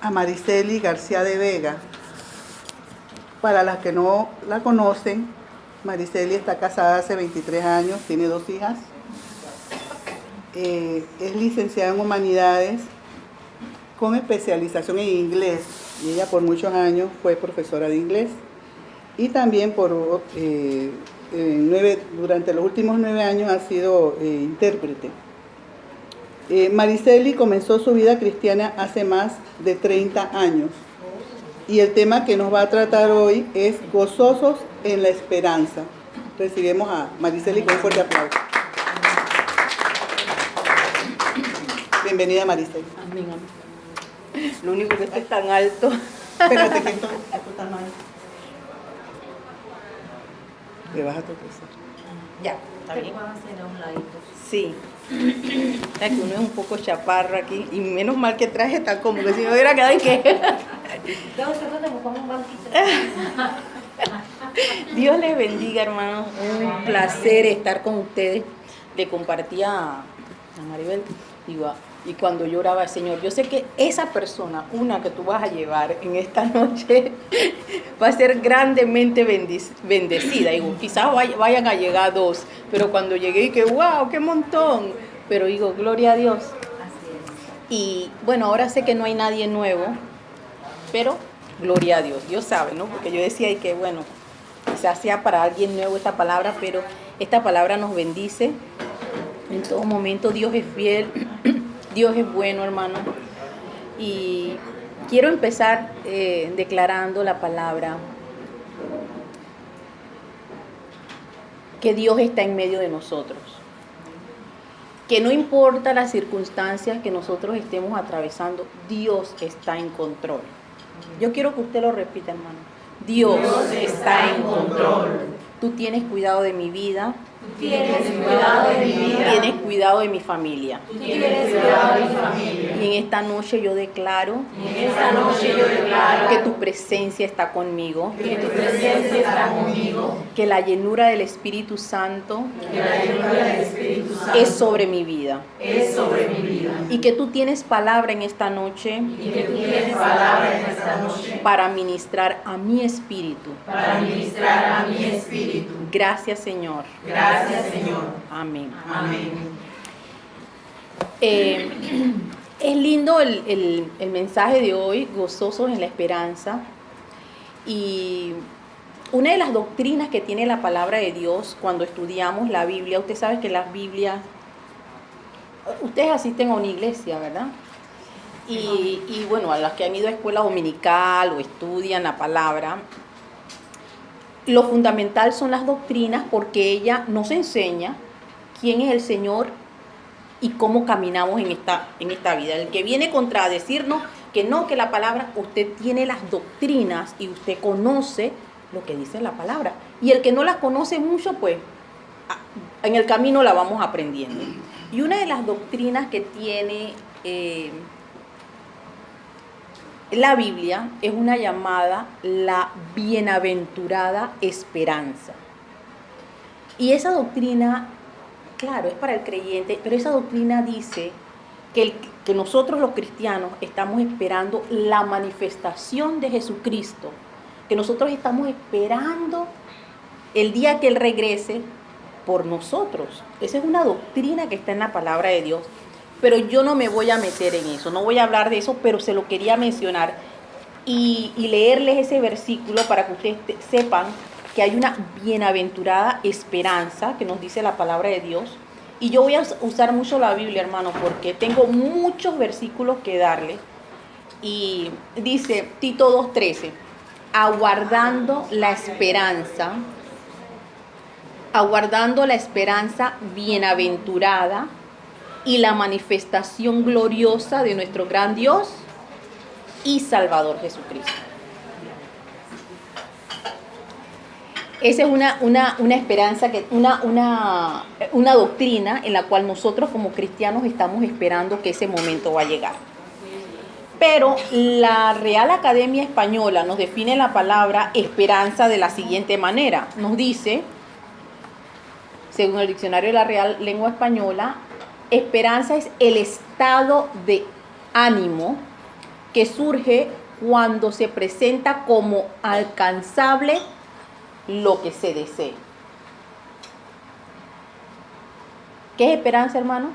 A Mariceli García de Vega. Para las que no la conocen, Mariceli está casada hace 23 años, tiene 2 hijas. Es licenciada en Humanidades con especialización en inglés. Y ella por muchos años fue profesora de inglés. Y también durante los últimos 9 años ha sido intérprete. Mariceli comenzó su vida cristiana hace más de 30 años. Y el tema que nos va a tratar hoy es gozosos en la esperanza. Recibimos a Mariceli con un fuerte aplauso. Bienvenida, Mariceli. Amén, amén. Lo único que es tan alto. Espérate que esto está mal. Le vas a tocar. Ya, está bien. Te puedo hacer a un ladito. Sí. Es que uno es un poco chaparro aquí. Y menos mal que traje tan cómodo. Si me hubiera quedado en que... Tengo segundos, me pongo un banquito. Dios les bendiga, hermanos. Un placer estar con ustedes. Le compartía a Maribel, y cuando yo oraba al Señor, yo sé que esa persona, una que tú vas a llevar en esta noche, va a ser grandemente bendecida. Digo, quizás vayan a llegar 2, pero cuando llegué, que wow, qué montón. Pero digo, gloria a Dios. Así es. Y bueno, ahora sé que no hay nadie nuevo, pero gloria a Dios. Dios sabe, ¿no? Porque yo decía y que bueno, quizás sea para alguien nuevo esta palabra, pero esta palabra nos bendice. En todo momento Dios es fiel, Dios es bueno, hermano. Y quiero empezar declarando la palabra que Dios está en medio de nosotros. Que no importa las circunstancias que nosotros estemos atravesando, Dios está en control. Yo quiero que usted lo repita, hermano. Dios está en control. Tú tienes cuidado de mi vida. Tienes cuidado de mi vida. Tienes cuidado de mi familia. Tienes cuidado de mi familia. Y en esta noche yo declaro Que que tu presencia está conmigo. tu presencia está conmigo. Que la llenura del Espíritu Santo Que la llenura del Espíritu Santo es sobre mi vida. es sobre mi vida. Y que tú tienes palabra en esta noche Y que tú tienes palabra en esta noche para ministrar a mi espíritu. para ministrar a mi espíritu. Gracias, Señor. Gracias, Señor. Amén. Amén. Es lindo el mensaje de hoy, gozosos en la esperanza. Y una de las doctrinas que tiene la palabra de Dios cuando estudiamos la Biblia, usted sabe que las Biblias, ustedes asisten a una iglesia, ¿verdad? Y bueno, a las que han ido a escuela dominical o estudian la palabra, lo fundamental son las doctrinas porque ella nos enseña quién es el Señor y cómo caminamos en esta vida. El que viene contra decirnos que no, que la palabra, usted tiene las doctrinas y usted conoce lo que dice la palabra. Y el que no las conoce mucho, pues en el camino la vamos aprendiendo. Y una de las doctrinas que tiene la Biblia es una llamada la bienaventurada esperanza. Y esa doctrina, claro, es para el creyente, pero esa doctrina dice que nosotros los cristianos estamos esperando la manifestación de Jesucristo, que nosotros estamos esperando el día que Él regrese por nosotros. Esa es una doctrina que está en la palabra de Dios. Pero yo no me voy a meter en eso, no voy a hablar de eso, pero se lo quería mencionar y leerles ese versículo para que ustedes sepan que hay una bienaventurada esperanza que nos dice la palabra de Dios. Y yo voy a usar mucho la Biblia, hermano, porque tengo muchos versículos que darle. Y dice Tito 2:13, aguardando la esperanza bienaventurada y la manifestación gloriosa de nuestro gran Dios y Salvador Jesucristo. Esa es una esperanza, una doctrina en la cual nosotros como cristianos estamos esperando que ese momento va a llegar. Pero la Real Academia Española nos define la palabra esperanza de la siguiente manera. Nos dice, según el diccionario de la Real Lengua Española, esperanza es el estado de ánimo que surge cuando se presenta como alcanzable lo que se desee. ¿Qué es esperanza, hermano?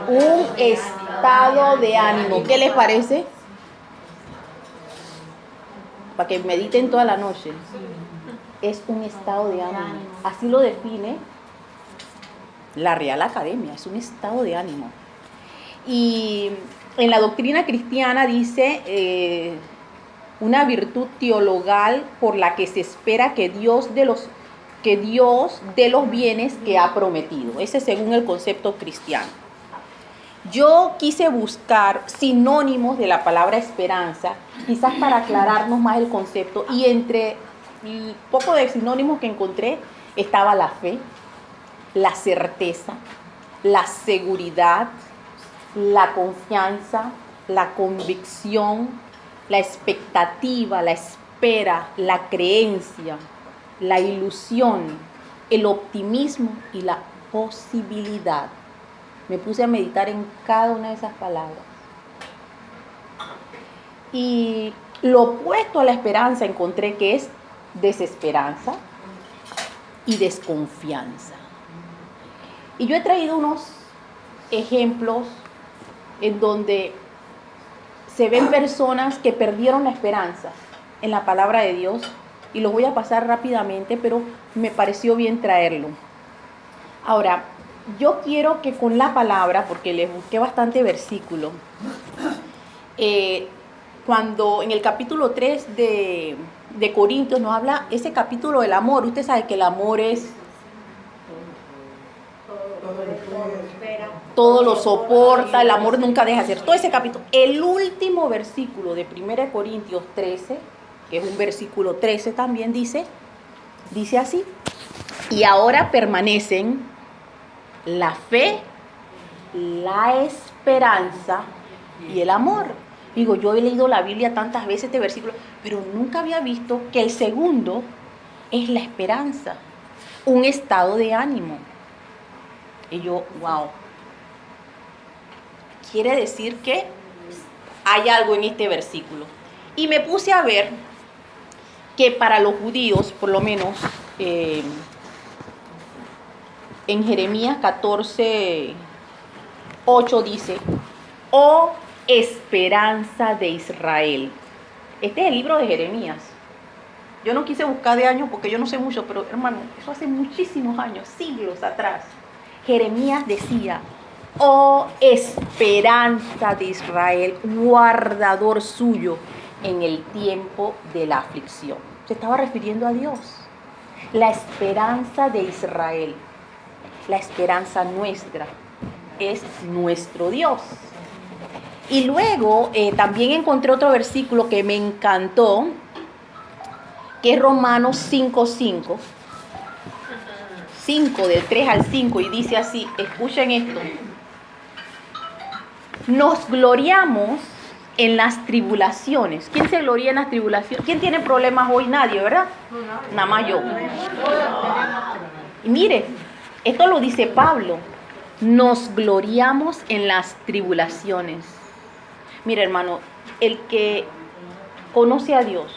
Un estado de ánimo. ¿Qué les parece? Para que mediten toda la noche. Es un estado de ánimo. Así lo define la Real Academia. Es un estado de ánimo. Y en la doctrina cristiana dice una virtud teologal por la que se espera que Dios dé los bienes que ha prometido. Ese es según el concepto cristiano. Yo quise buscar sinónimos de la palabra esperanza, quizás para aclararnos más el concepto, y entre el poco de sinónimos que encontré estaba la fe, la certeza, la seguridad, la confianza, la convicción, la expectativa, la espera, la creencia, la ilusión, el optimismo y la posibilidad. Me puse a meditar en cada una de esas palabras. Y lo opuesto a la esperanza encontré que es desesperanza y desconfianza. Y yo he traído unos ejemplos en donde se ven personas que perdieron la esperanza en la palabra de Dios, y los voy a pasar rápidamente, pero me pareció bien traerlo. Ahora, yo quiero que con la palabra, porque les busqué bastante versículo, cuando en el capítulo 3 de Corintios nos habla ese capítulo del amor. Usted sabe que el amor es todo lo soporta, el amor nunca deja de ser. Todo ese capítulo. El último versículo de 1 Corintios 13, que es un versículo 13 también, dice así: y ahora permanecen la fe, la esperanza y el amor. Digo, yo he leído la Biblia tantas veces este versículo, pero nunca había visto que el segundo es la esperanza, un estado de ánimo. Y yo, wow. Quiere decir que hay algo en este versículo. Y me puse a ver que para los judíos, por lo menos, en Jeremías 14:8 dice: oh esperanza de Israel. Este es el libro de Jeremías. Yo no quise buscar de años porque yo no sé mucho, pero hermano, eso hace muchísimos años, siglos atrás. Jeremías decía: oh esperanza de Israel, guardador suyo en el tiempo de la aflicción. Se estaba refiriendo a Dios. La esperanza de Israel, la esperanza nuestra, es nuestro Dios. Y luego también encontré otro versículo que me encantó, que es Romanos 5:5. 5, del 3 al 5, y dice así, escuchen esto: nos gloriamos en las tribulaciones. ¿Quién se gloria en las tribulaciones? ¿Quién tiene problemas hoy? Nadie, ¿verdad? Nada más yo. Y mire, esto lo dice Pablo: nos gloriamos en las tribulaciones. Mire, hermano, el que conoce a Dios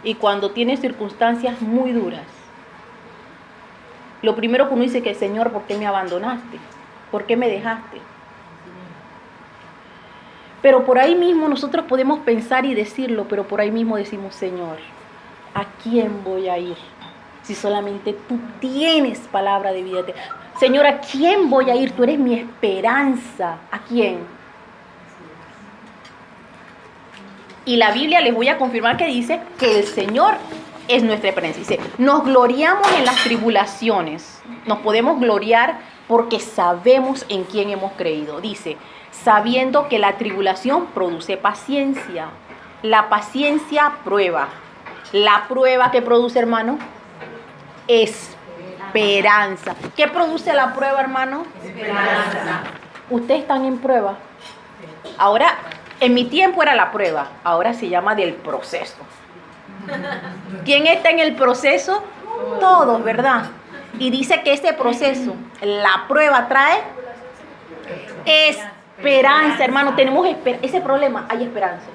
y cuando tiene circunstancias muy duras, lo primero que uno dice que: Señor, ¿por qué me abandonaste? ¿Por qué me dejaste? Pero por ahí mismo nosotros podemos pensar y decirlo, pero por ahí mismo decimos: Señor, ¿a quién voy a ir? Si solamente tú tienes palabra de vida. Señor, ¿a quién voy a ir? Tú eres mi esperanza. ¿A quién? Y la Biblia les voy a confirmar que dice que el Señor es nuestra esperanza. Dice: nos gloriamos en las tribulaciones. Nos podemos gloriar porque sabemos en quién hemos creído. Dice: sabiendo que la tribulación produce paciencia. La paciencia prueba. La prueba, ¿qué produce, hermano? Esperanza. ¿Qué produce la prueba, hermano? Esperanza. Ustedes están en prueba. Ahora, en mi tiempo era la prueba. Ahora se llama del proceso. ¿Quién está en el proceso? Todos, ¿verdad? Y dice que ese proceso, la prueba trae Esperanza, hermano, tenemos ese problema, hay esperanza.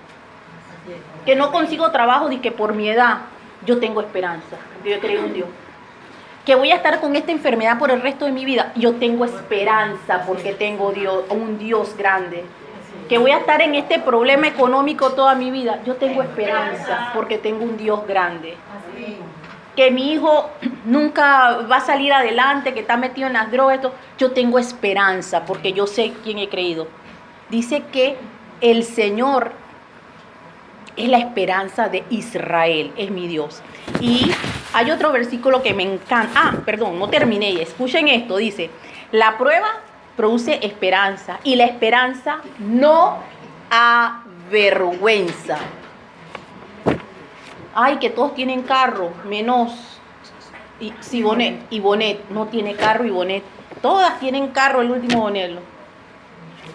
Que no consigo trabajo y que por mi edad yo tengo esperanza. Yo creo en Dios. Que voy a estar con esta enfermedad por el resto de mi vida, yo tengo esperanza porque tengo un Dios grande. Que voy a estar en este problema económico toda mi vida, yo tengo esperanza porque tengo un Dios grande. Que mi hijo nunca va a salir adelante, que está metido en las drogas, yo tengo esperanza porque yo sé quién he creído. Dice que el Señor es la esperanza de Israel, es mi Dios. Y hay otro versículo que me encanta. No terminé. Escuchen esto, dice, la prueba produce esperanza y la esperanza no avergüenza. Ay, que todos tienen carro, menos Bonet no tiene carro y Bonet. Todas tienen carro, el último Bonet.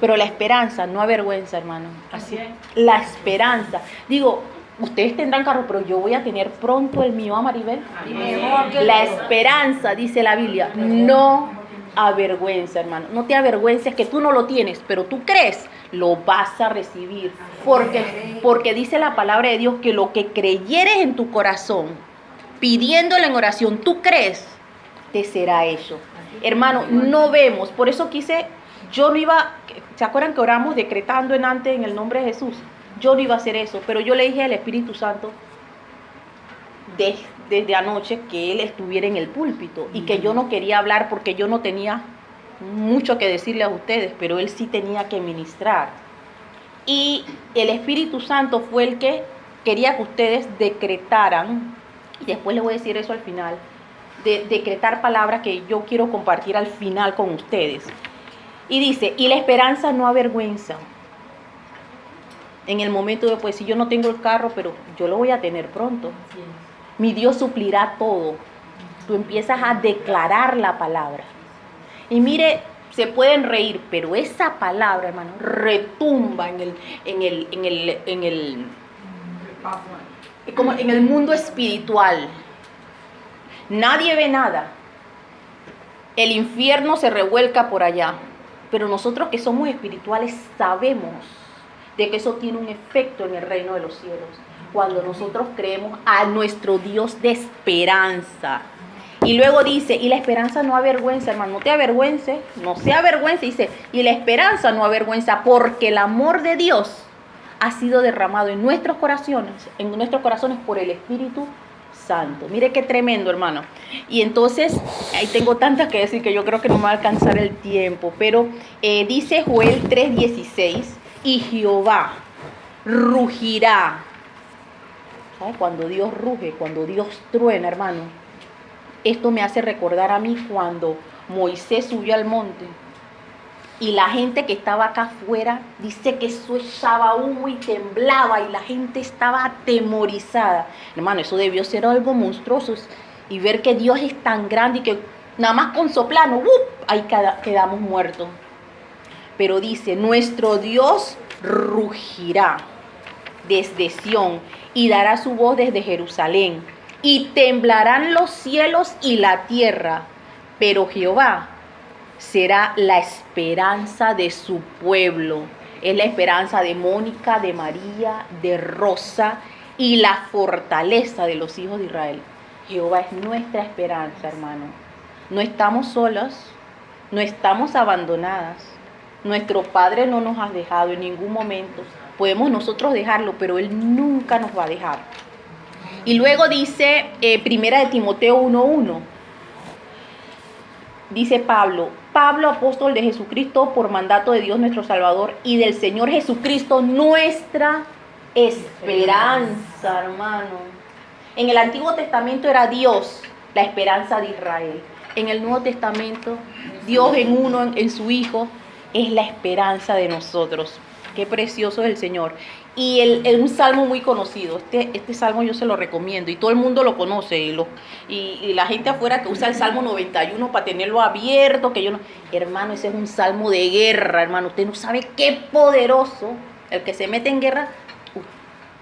Pero la esperanza no avergüenza, hermano. Así es. La esperanza. Digo, ustedes tendrán carro, pero yo voy a tener pronto el mío, Maribel. La esperanza, dice la Biblia, no avergüenza, hermano. No te avergüences que tú no lo tienes, pero tú crees, lo vas a recibir. Porque dice la palabra de Dios que lo que creyeres en tu corazón, pidiéndole en oración, tú crees, te será hecho. Hermano, no vemos. Por eso yo no iba, ¿se acuerdan que oramos decretando antes en el nombre de Jesús? Yo no iba a hacer eso, pero yo le dije al Espíritu Santo desde anoche que Él estuviera en el púlpito y que yo no quería hablar porque yo no tenía mucho que decirle a ustedes, pero Él sí tenía que ministrar. Y el Espíritu Santo fue el que quería que ustedes decretaran, y después les voy a decir eso al final, decretar palabras que yo quiero compartir al final con ustedes. Y dice, y la esperanza no avergüenza. En el momento de, pues si yo no tengo el carro, pero yo lo voy a tener pronto. Mi Dios suplirá todo. Tú empiezas a declarar la palabra. Y mire, se pueden reír, pero esa palabra, hermano, retumba como en el mundo espiritual. Nadie ve nada. El infierno se revuelca por allá. Pero nosotros que somos espirituales sabemos de que eso tiene un efecto en el reino de los cielos. Cuando nosotros creemos a nuestro Dios de esperanza. Y luego dice, y la esperanza no avergüenza, hermano, no te avergüences, no se avergüence, dice, y la esperanza no avergüenza, porque el amor de Dios ha sido derramado en nuestros corazones por el Espíritu Santo. Mire qué tremendo, hermano. Y entonces, ahí tengo tantas que decir que yo creo que no me va a alcanzar el tiempo, pero dice Joel 3:16, y Jehová rugirá. ¿Sabe? Cuando Dios ruge, cuando Dios truena, hermano, esto me hace recordar a mí cuando Moisés subió al monte y la gente que estaba acá afuera dice que eso echaba humo y temblaba y la gente estaba atemorizada. Hermano, eso debió ser algo monstruoso y ver que Dios es tan grande y que nada más con soplano, ahí quedamos muertos. Pero dice, nuestro Dios rugirá desde Sión y dará su voz desde Jerusalén. Y temblarán los cielos y la tierra, pero Jehová será la esperanza de su pueblo. Es la esperanza de Mónica, de María, de Rosa y la fortaleza de los hijos de Israel. Jehová es nuestra esperanza, hermano. No estamos solos, no estamos abandonadas. Nuestro Padre no nos ha dejado en ningún momento. Podemos nosotros dejarlo, pero Él nunca nos va a dejar. Y luego dice, primera de Timoteo 1:1, dice Pablo, apóstol de Jesucristo, por mandato de Dios nuestro Salvador y del Señor Jesucristo, nuestra esperanza, hermano. En el Antiguo Testamento era Dios, la esperanza de Israel. En el Nuevo Testamento, Dios en uno, en su Hijo, es la esperanza de nosotros. Qué precioso es el Señor. Y un salmo muy conocido, este salmo yo se lo recomiendo y todo el mundo lo conoce y la gente afuera que usa el Salmo 91 para tenerlo abierto, que yo no, hermano, ese es un salmo de guerra, hermano, usted no sabe qué poderoso, el que se mete en guerra,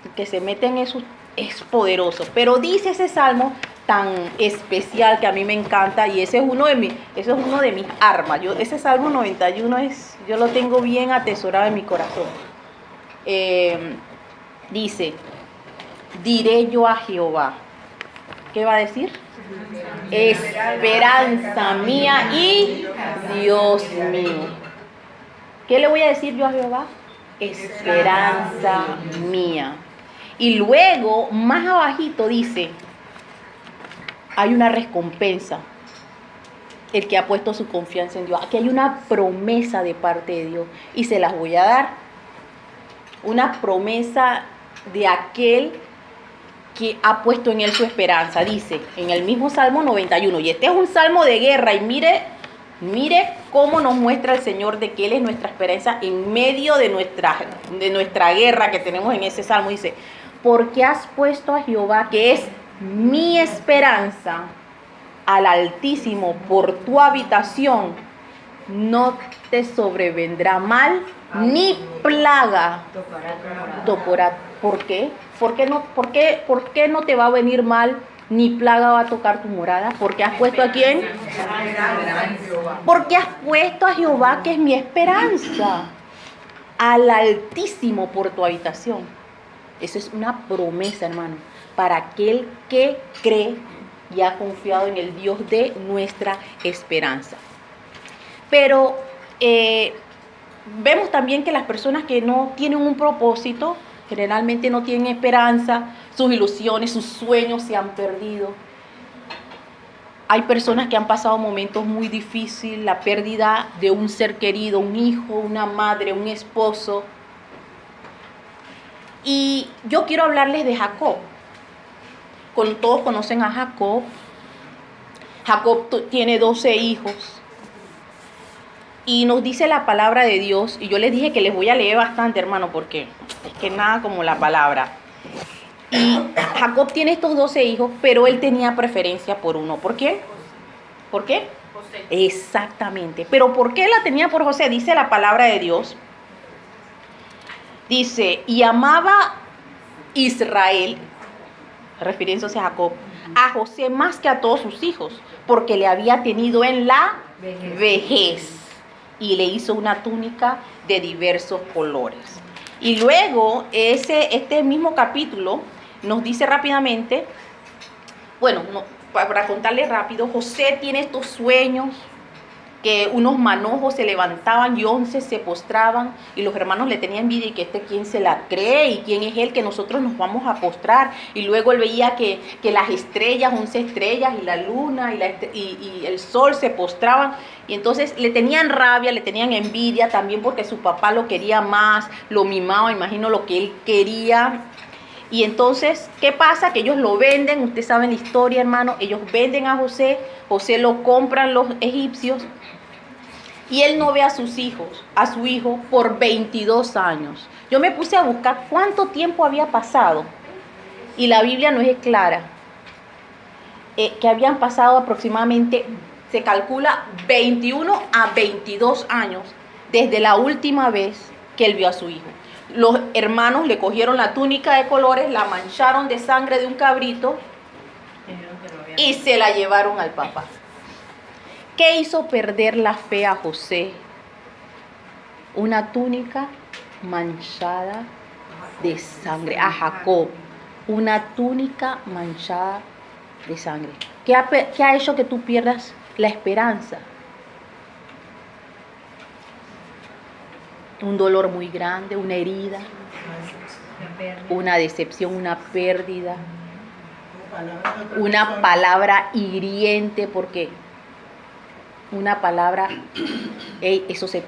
el que se mete en eso es poderoso, pero dice ese salmo tan especial que a mí me encanta, y ese es uno de mis armas. Ese Salmo 91 yo lo tengo bien atesorado en mi corazón. Dice, diré yo a Jehová. ¿Qué va a decir? Esperanza mía y Dios mío. ¿Qué le voy a decir yo a Jehová? Esperanza mía. Y luego, más abajito dice, hay una recompensa. El que ha puesto su confianza en Dios. Aquí hay una promesa de parte de Dios. Y se las voy a dar. Una promesa de aquel que ha puesto en él su esperanza. Dice, en el mismo Salmo 91. Y este es un salmo de guerra. Y mire cómo nos muestra el Señor de que Él es nuestra esperanza en medio de nuestra guerra que tenemos en ese salmo. Dice, porque has puesto a Jehová, que es mi esperanza, al Altísimo por tu habitación, no te sobrevendrá mal ni plaga tocará. ¿Por qué? ¿Por qué no te va a venir mal ni plaga va a tocar tu morada? ¿Porque has puesto a quién? Porque has puesto a Jehová, que es mi esperanza, al Altísimo por tu habitación. Eso es una promesa, hermano, para aquel que cree y ha confiado en el Dios de nuestra esperanza. Pero vemos también que las personas que no tienen un propósito, generalmente no tienen esperanza, sus ilusiones, sus sueños se han perdido. Hay personas que han pasado momentos muy difíciles, la pérdida de un ser querido, un hijo, una madre, un esposo. Y yo quiero hablarles de Jacob. Todos conocen a Jacob. Jacob tiene 12 hijos. Y nos dice la palabra de Dios, y yo les dije que les voy a leer bastante, hermano, porque es que nada como la palabra. Y Jacob tiene estos 12 hijos, pero él tenía preferencia por uno. ¿Por qué? ¿Por qué? José. Exactamente. Pero ¿por qué la tenía por José? Dice la palabra de Dios. Dice, y amaba Israel, refiriéndose a Jacob, a José más que a todos sus hijos, porque le había tenido en la vejez. Y le hizo una túnica de diversos colores. Y luego, este mismo capítulo nos dice rápidamente, para contarles rápido, José tiene estos sueños, que unos manojos se levantaban y 11 se postraban, y los hermanos le tenían envidia, y que quién se la cree, y quién es él que nosotros nos vamos a postrar. Y luego él veía que las estrellas, 11 estrellas, y la luna y el sol se postraban, y entonces le tenían rabia, le tenían envidia también, porque su papá lo quería más, lo mimaba, imagino lo que él quería. Y entonces, ¿qué pasa? Que ellos lo venden, ustedes saben la historia, hermano, ellos venden a José, José lo compran los egipcios, y él no ve a su hijo por 22 años. Yo me puse a buscar cuánto tiempo había pasado, y la Biblia no es clara, que habían pasado aproximadamente, se calcula 21 a 22 años desde la última vez que él vio a su hijo. Los hermanos le cogieron la túnica de colores, la mancharon de sangre de un cabrito y se la llevaron al papá. ¿Qué hizo perder la fe a José? Una túnica manchada de sangre. A Jacob, una túnica manchada de sangre. ¿Qué ha hecho que tú pierdas la esperanza? Un dolor muy grande, una herida, una decepción, una pérdida, una palabra hiriente, porque una palabra, eso se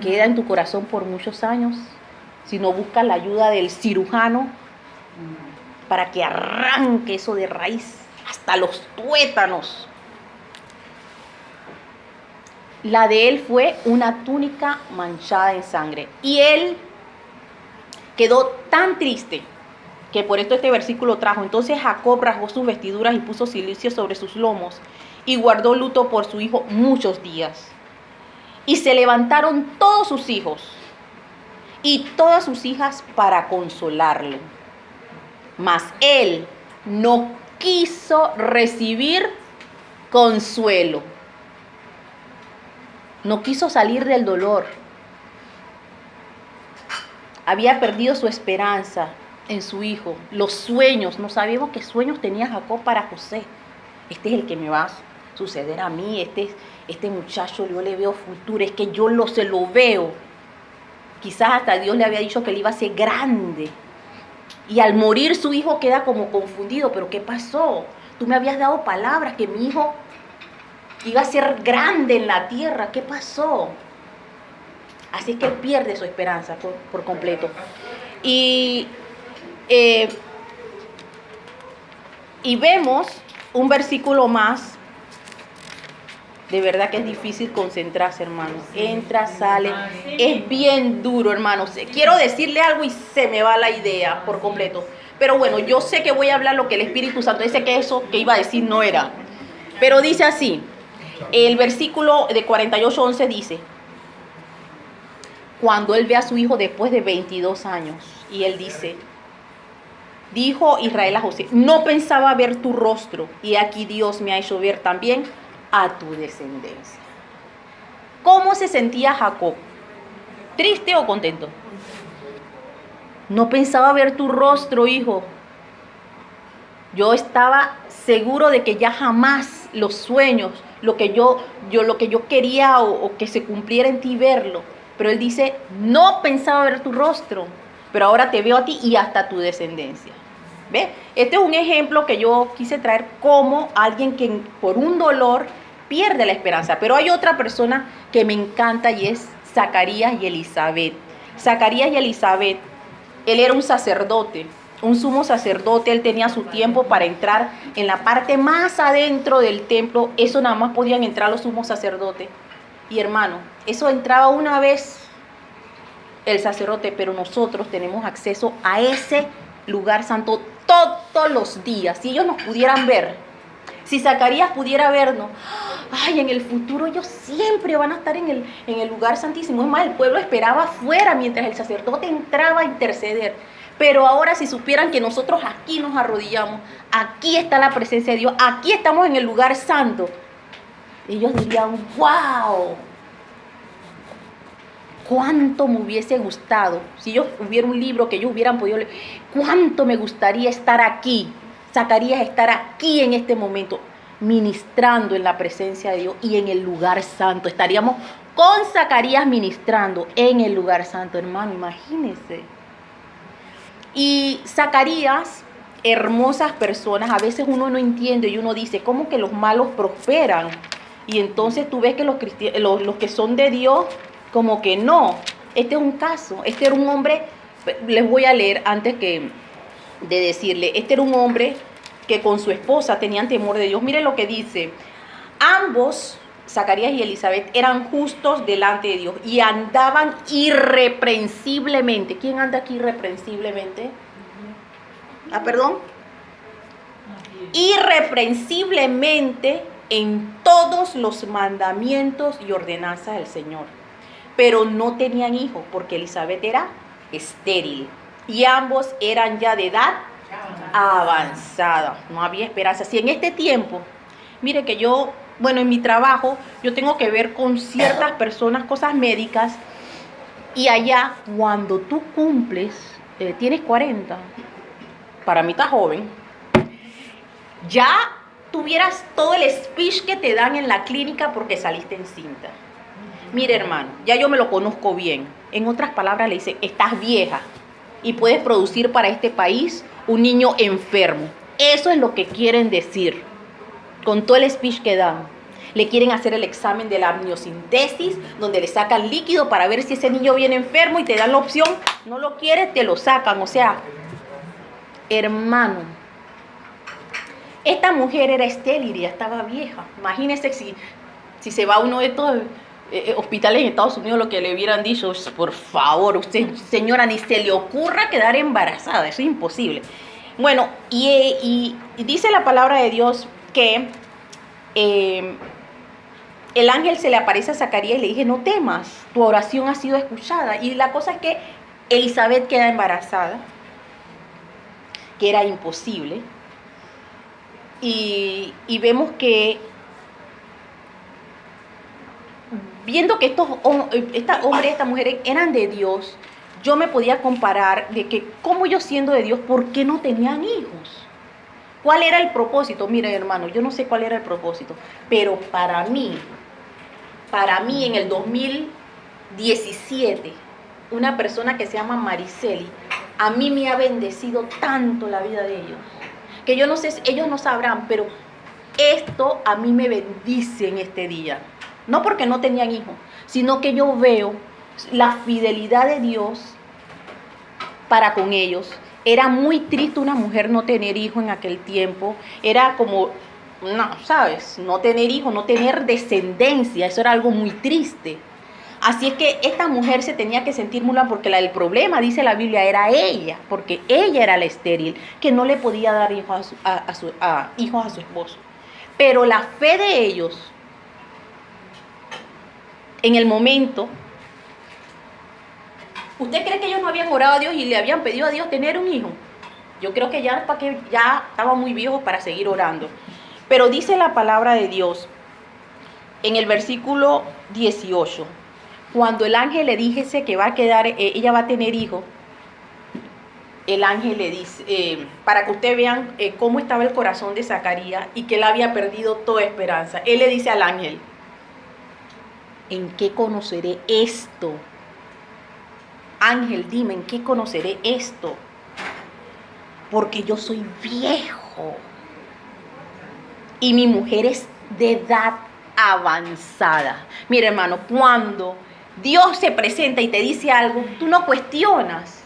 queda en tu corazón por muchos años. Si no buscas la ayuda del cirujano para que arranque eso de raíz hasta los tuétanos. La de él fue una túnica manchada en sangre. Y él quedó tan triste que por esto este versículo trajo. Entonces Jacob rasgó sus vestiduras y puso cilicio sobre sus lomos y guardó luto por su hijo muchos días. Y se levantaron todos sus hijos y todas sus hijas para consolarlo. Mas él no quiso recibir consuelo. No quiso salir del dolor. Había perdido su esperanza en su hijo, los sueños. No sabíamos qué sueños tenía Jacob para José. Este es el que me va a suceder a mí. Este muchacho yo le veo futuro. Es que yo se lo veo. Quizás hasta Dios le había dicho que él iba a ser grande. Y al morir su hijo queda como confundido. ¿Pero qué pasó? Tú me habías dado palabras que mi hijo iba a ser grande en la tierra. ¿Qué pasó? Así que él pierde su esperanza por completo. Y vemos un versículo más. De verdad que es difícil concentrarse, hermanos. Entra, sale. Es bien duro, hermanos. Quiero decirle algo y se me va la idea por completo. Pero bueno, yo sé que voy a hablar lo que el Espíritu Santo dice, que eso que iba a decir no era. Pero dice así. El versículo de 48:11 dice: cuando él ve a su hijo después de 22 años, y él dice: dijo Israel a José, no pensaba ver tu rostro, y aquí Dios me ha hecho ver también a tu descendencia. ¿Cómo se sentía Jacob? ¿Triste o contento? No pensaba ver tu rostro, hijo. Yo estaba seguro de que ya jamás los sueños, lo que yo quería o que se cumpliera en ti, verlo. Pero él dice, no pensaba ver tu rostro, pero ahora te veo a ti y hasta tu descendencia. ¿Ve? Este es un ejemplo que yo quise traer como alguien que por un dolor pierde la esperanza. Pero hay otra persona que me encanta y es Zacarías y Elizabeth. Zacarías y Elizabeth, él era un sacerdote, un sumo sacerdote. Él tenía su tiempo para entrar en la parte más adentro del templo. Eso nada más podían entrar los sumos sacerdotes. Y hermano, eso entraba una vez el sacerdote, pero nosotros tenemos acceso a ese lugar santo todos los días. Si ellos nos pudieran ver, si Zacarías pudiera vernos, ay, en el futuro ellos siempre van a estar en el lugar santísimo. Es más, el pueblo esperaba afuera mientras el sacerdote entraba a interceder. Pero ahora si supieran que nosotros aquí nos arrodillamos, aquí está la presencia de Dios, aquí estamos en el lugar santo, ellos dirían, wow, cuánto me hubiese gustado, si ellos hubiera un libro que ellos hubieran podido leer, cuánto me gustaría estar aquí, Zacarías estar aquí en este momento, ministrando en la presencia de Dios y en el lugar santo. Estaríamos con Zacarías ministrando en el lugar santo, hermano, imagínense. Y Zacarías, hermosas personas, a veces uno no entiende y uno dice, ¿cómo que los malos prosperan? Y entonces tú ves que los que son de Dios, como que no. Este es un caso. Este era un hombre, les voy a leer antes de decirle. Este era un hombre que con su esposa tenían temor de Dios. Miren lo que dice. Ambos, Zacarías y Elizabeth, eran justos delante de Dios y andaban irreprensiblemente. ¿Quién anda aquí irreprensiblemente? Perdón. Irreprensiblemente en todos los mandamientos y ordenanzas del Señor. Pero no tenían hijos porque Elizabeth era estéril y ambos eran ya de edad avanzada. No había esperanza. Si en este tiempo, mire que yo, bueno, en mi trabajo, yo tengo que ver con ciertas personas, cosas médicas, y allá cuando tú cumples, tienes 40, para mí estás joven, ya tuvieras todo el speech que te dan en la clínica porque saliste encinta. Mire, hermano, ya yo me lo conozco bien. En otras palabras le dicen, estás vieja y puedes producir para este país un niño enfermo. Eso es lo que quieren decir con todo el speech que dan. Le quieren hacer el examen de la amniocentesis, donde le sacan líquido para ver si ese niño viene enfermo y te dan la opción. No lo quieres, te lo sacan. O sea, hermano, esta mujer era estéril y ya estaba vieja. Imagínese si se va a uno de estos hospitales en Estados Unidos, lo que le hubieran dicho, por favor, usted, señora, ni se le ocurra quedar embarazada, eso es imposible. Bueno, y dice la palabra de Dios que el ángel se le aparece a Zacarías y le dije, no temas, tu oración ha sido escuchada. Y la cosa es que Elizabeth queda embarazada, que era imposible. y vemos que, viendo que estos hombres, estas mujeres eran de Dios, yo me podía comparar de que como ellos siendo de Dios, ¿por qué no tenían hijos? ¿Cuál era el propósito? Miren, hermano, yo no sé cuál era el propósito, pero para mí en el 2017, una persona que se llama Mariceli, a mí me ha bendecido tanto la vida de ellos, que yo no sé, ellos no sabrán, pero esto a mí me bendice en este día. No porque no tenían hijos, sino que yo veo la fidelidad de Dios para con ellos. Era muy triste una mujer no tener hijos en aquel tiempo. Era como, no, ¿sabes? No tener hijos, no tener descendencia. Eso era algo muy triste. Así es que esta mujer se tenía que sentir muy mal porque el problema, dice la Biblia, era ella. Porque ella era la estéril, que no le podía dar hijos a su esposo. Pero la fe de ellos, en el momento, ¿usted cree que ellos no habían orado a Dios y le habían pedido a Dios tener un hijo? Yo creo que ya estaban muy viejos para seguir orando. Pero dice la palabra de Dios en el versículo 18, cuando el ángel le dijese que va a quedar, ella va a tener hijo, el ángel le dice, para que ustedes vean cómo estaba el corazón de Zacarías y que él había perdido toda esperanza. Él le dice al ángel, ¿en qué conoceré esto? Ángel, dime, ¿en qué conoceré esto? Porque yo soy viejo y mi mujer es de edad avanzada. Mira, hermano, cuando Dios se presenta y te dice algo, tú no cuestionas.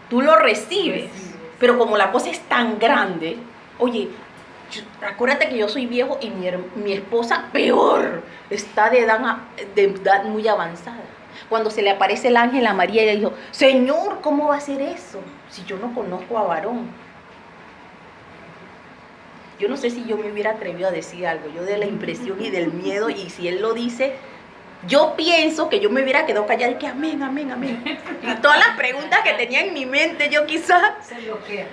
Tú lo recibes. Pero como la cosa es tan grande, oye, acuérdate que yo soy viejo y mi esposa peor, está de edad muy avanzada. Cuando se le aparece el ángel a María, ella dijo, Señor, ¿cómo va a ser eso? Si yo no conozco a varón. Yo no sé si yo me hubiera atrevido a decir algo, yo de la impresión y del miedo, y si él lo dice, yo pienso que yo me hubiera quedado callada y que amén, amén, amén. Y todas las preguntas que tenía en mi mente, yo quizás... Se bloquea.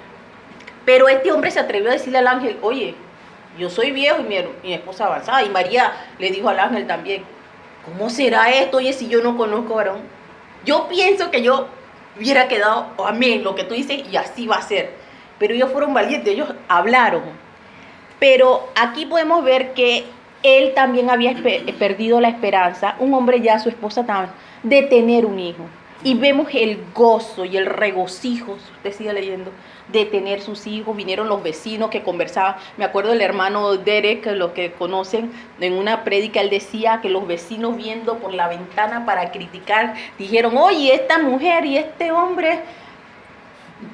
Pero este hombre se atrevió a decirle al ángel, oye, yo soy viejo y mi esposa avanzada. Y María le dijo al ángel también, ¿cómo será esto? Oye, si yo no conozco varón. Yo pienso que yo hubiera quedado, amén, lo que tú dices, y así va a ser. Pero ellos fueron valientes, ellos hablaron. Pero aquí podemos ver que él también había perdido la esperanza, un hombre ya, su esposa también, de tener un hijo. Y vemos el gozo y el regocijo, si usted sigue leyendo, de tener sus hijos. Vinieron los vecinos que conversaban. Me acuerdo del hermano Derek, los que conocen, en una prédica él decía que los vecinos viendo por la ventana para criticar, dijeron, oye, esta mujer y este hombre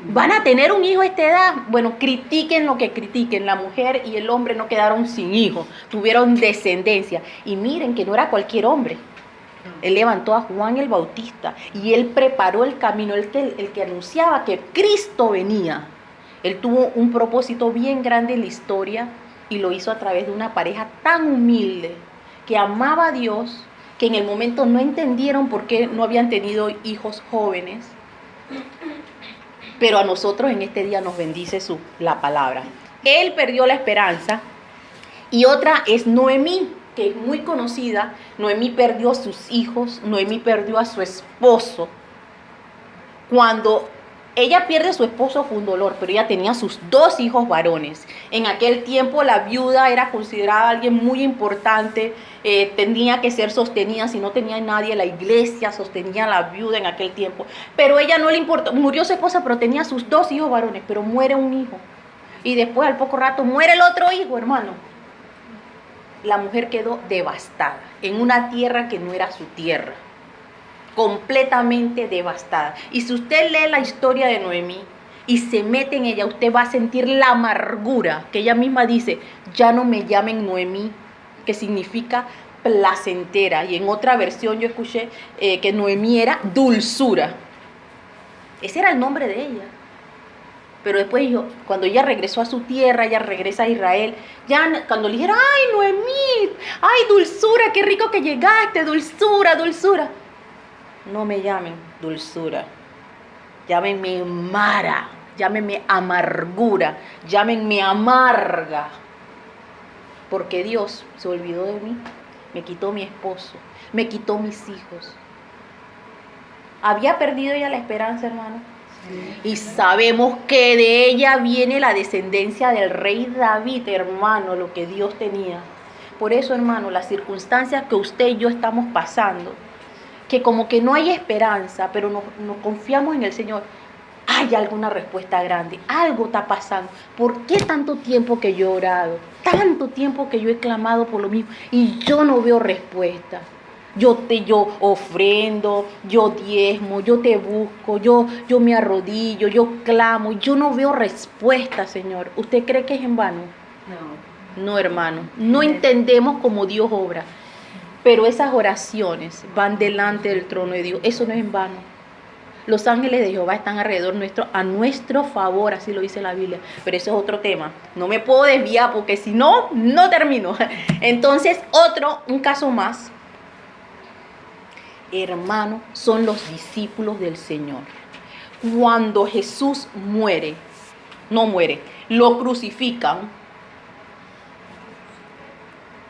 van a tener un hijo a esta edad. Bueno, critiquen lo que critiquen, la mujer y el hombre no quedaron sin hijos, tuvieron descendencia. Y miren que no era cualquier hombre. Él levantó a Juan el Bautista y él preparó el camino, el que anunciaba que Cristo venía. Él tuvo un propósito bien grande en la historia y lo hizo a través de una pareja tan humilde que amaba a Dios, que en el momento no entendieron por qué no habían tenido hijos jóvenes. Pero a nosotros en este día nos bendice la palabra. Él perdió la esperanza. Y otra es Noemí, que es muy conocida. Noemí perdió a sus hijos, Noemí perdió a su esposo. Cuando ella pierde a su esposo fue un dolor, pero ella tenía sus 2 hijos varones. En aquel tiempo la viuda era considerada alguien muy importante, tenía que ser sostenida. Si no tenía nadie, la iglesia sostenía a la viuda en aquel tiempo. Pero ella no le importó, murió su esposa, pero tenía sus 2 hijos varones, pero muere un hijo. Y después al poco rato muere el otro hijo, hermano. La mujer quedó devastada en una tierra que no era su tierra, completamente devastada. Y si usted lee la historia de Noemí y se mete en ella, usted va a sentir la amargura que ella misma dice, ya no me llamen Noemí, que significa placentera. Y en otra versión yo escuché que Noemí era dulzura. Ese era el nombre de ella. Pero después, cuando ella regresó a su tierra, ella regresa a Israel, ya cuando le dijeron, ay, Noemí, ay, dulzura, qué rico que llegaste, dulzura, dulzura. No me llamen dulzura, llámenme Mara, llámenme amargura, llámenme amarga, porque Dios se olvidó de mí, me quitó mi esposo, me quitó mis hijos. ¿Había perdido ella la esperanza, hermano? Y sabemos que de ella viene la descendencia del rey David, hermano, lo que Dios tenía. Por eso, hermano, las circunstancias que usted y yo estamos pasando, que como que no hay esperanza, pero nos confiamos en el Señor, hay alguna respuesta grande, algo está pasando. ¿Por qué tanto tiempo que yo he orado? Tanto tiempo que yo he clamado por lo mismo y yo no veo respuesta. Yo ofrendo, yo diezmo, yo te busco, yo me arrodillo, yo clamo, y yo no veo respuesta, Señor. ¿Usted cree que es en vano? No, hermano. No entendemos cómo Dios obra. Pero esas oraciones van delante del trono de Dios. Eso no es en vano. Los ángeles de Jehová están alrededor nuestro, a nuestro favor, así lo dice la Biblia. Pero eso es otro tema. No me puedo desviar porque si no, no termino. Entonces, un caso más. Hermano, son los discípulos del Señor. Cuando Jesús lo crucifican.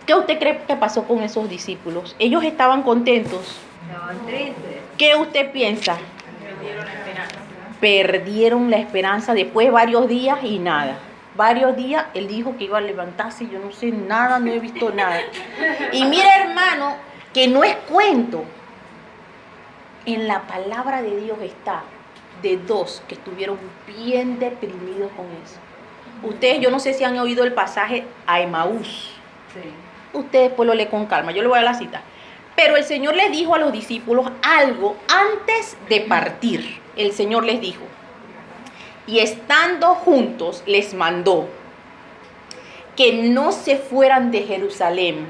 ¿Qué usted cree que pasó con esos discípulos? Ellos estaban contentos. Estaban tristes. ¿Qué usted piensa? Perdieron la esperanza. Perdieron la esperanza después de varios días y nada. Varios días él dijo que iba a levantarse y yo no sé nada, no he visto nada. Y mira, hermano, que no es cuento. En la palabra de Dios está de dos que estuvieron bien deprimidos con eso. Ustedes, yo no sé si han oído el pasaje a Emaús. Sí. Ustedes pues lo leen con calma, yo le voy a dar la cita. Pero el Señor les dijo a los discípulos algo antes de partir. El Señor les dijo, y estando juntos les mandó que no se fueran de Jerusalén,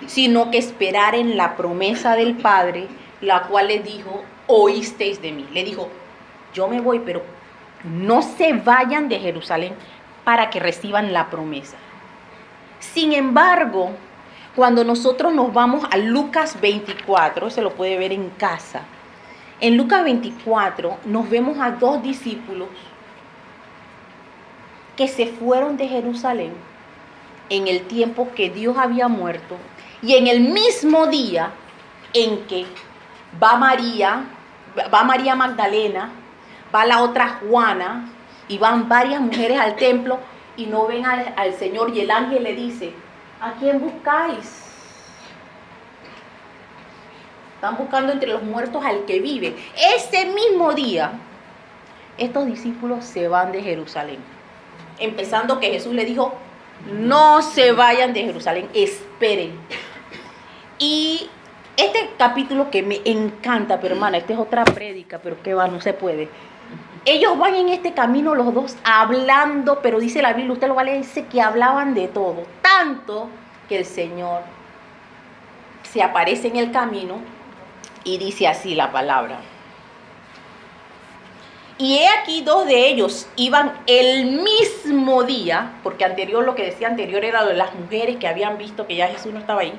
sino que esperaran la promesa del Padre, la cual les dijo, oísteis de mí. Le dijo, yo me voy, pero no se vayan de Jerusalén para que reciban la promesa. Sin embargo, cuando nosotros nos vamos a Lucas 24, se lo puede ver en casa. En Lucas 24 nos vemos a dos discípulos que se fueron de Jerusalén en el tiempo que Dios había muerto y en el mismo día en que va María Magdalena, va la otra Juana y van varias mujeres al templo y no ven al Señor y el ángel le dice, ¿a quién buscáis? Están buscando entre los muertos al que vive. Ese mismo día, estos discípulos se van de Jerusalén. Empezando que Jesús le dijo, no se vayan de Jerusalén, esperen. Y este capítulo que me encanta, pero hermana, esta es otra prédica, pero qué va, no se puede. Ellos van en este camino los dos hablando, pero dice la Biblia, usted lo va a leer, dice que hablaban de todo. Tanto que el Señor se aparece en el camino y dice así la palabra. Y he aquí dos de ellos iban el mismo día, porque lo que decía anterior era lo de las mujeres que habían visto que ya Jesús no estaba ahí.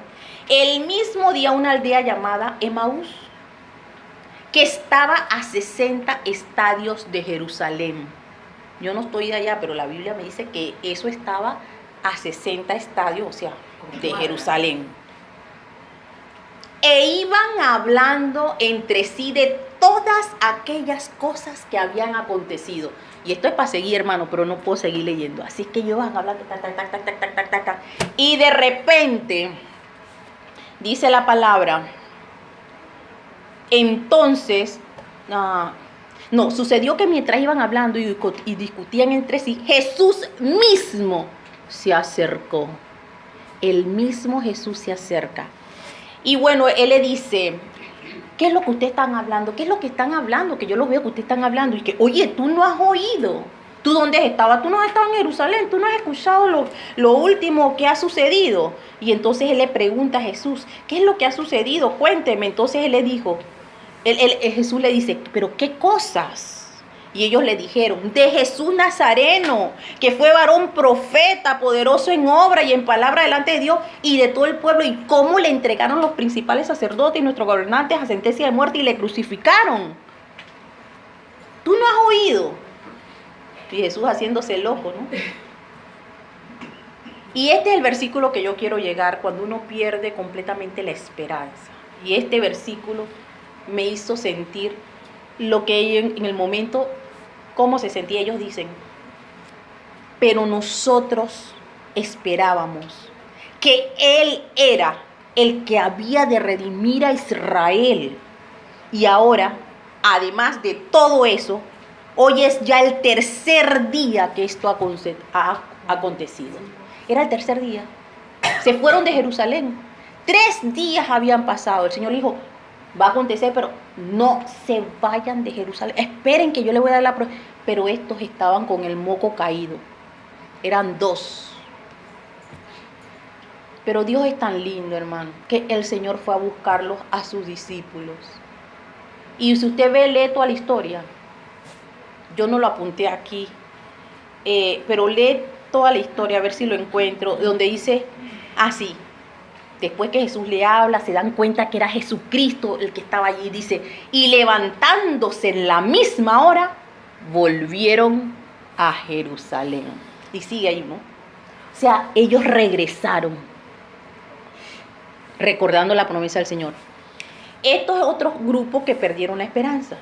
El mismo día una aldea llamada Emaús, que estaba a 60 estadios de Jerusalén. Yo no estoy de allá, pero la Biblia me dice que eso estaba a 60 estadios, o sea, de Jerusalén. E iban hablando entre sí de todas aquellas cosas que habían acontecido. Y esto es para seguir, hermano, pero no puedo seguir leyendo. Así que ellos van hablando, y de repente, dice la palabra, entonces, sucedió que mientras iban hablando y discutían entre sí, Jesús mismo se acercó. El mismo Jesús se acerca. Y bueno, él le dice, ¿qué es lo que ustedes están hablando? ¿Qué es lo que están hablando? Que yo lo veo que ustedes están hablando. Y que, oye, tú no has oído. ¿Tú dónde estabas? Tú no has estado en Jerusalén. Tú no has escuchado lo último que ha sucedido. Y entonces él le pregunta a Jesús, ¿qué es lo que ha sucedido? Cuénteme. Entonces él le dijo, Jesús le dice, ¿pero qué cosas? Y ellos le dijeron, de Jesús Nazareno, que fue varón profeta, poderoso en obra y en palabra delante de Dios y de todo el pueblo, y cómo le entregaron los principales sacerdotes y nuestros gobernantes a sentencia de muerte y le crucificaron. ¿Tú no has oído? Y Jesús haciéndose loco, ¿no? Y este es el versículo que yo quiero llegar cuando uno pierde completamente la esperanza. Y este versículo me hizo sentir lo que ellos en el momento, cómo se sentía. Ellos dicen, pero nosotros esperábamos que Él era el que había de redimir a Israel. Y ahora, además de todo eso, hoy es ya el tercer día que esto ha acontecido. Era el tercer día. Se fueron de Jerusalén. 3 días habían pasado. El Señor dijo, va a acontecer, pero no se vayan de Jerusalén. Esperen que yo les voy a dar la prueba. Pero estos estaban con el moco caído. Eran 2. Pero Dios es tan lindo, hermano, que el Señor fue a buscarlos a sus discípulos. Y si usted lee toda la historia, yo no lo apunté aquí, pero lee toda la historia, a ver si lo encuentro, donde dice así. Después que Jesús le habla, se dan cuenta que era Jesucristo el que estaba allí. Dice, y levantándose en la misma hora, volvieron a Jerusalén. Y sigue ahí, ¿no? O sea, ellos regresaron, recordando la promesa del Señor. Estos otros grupos que perdieron la esperanza.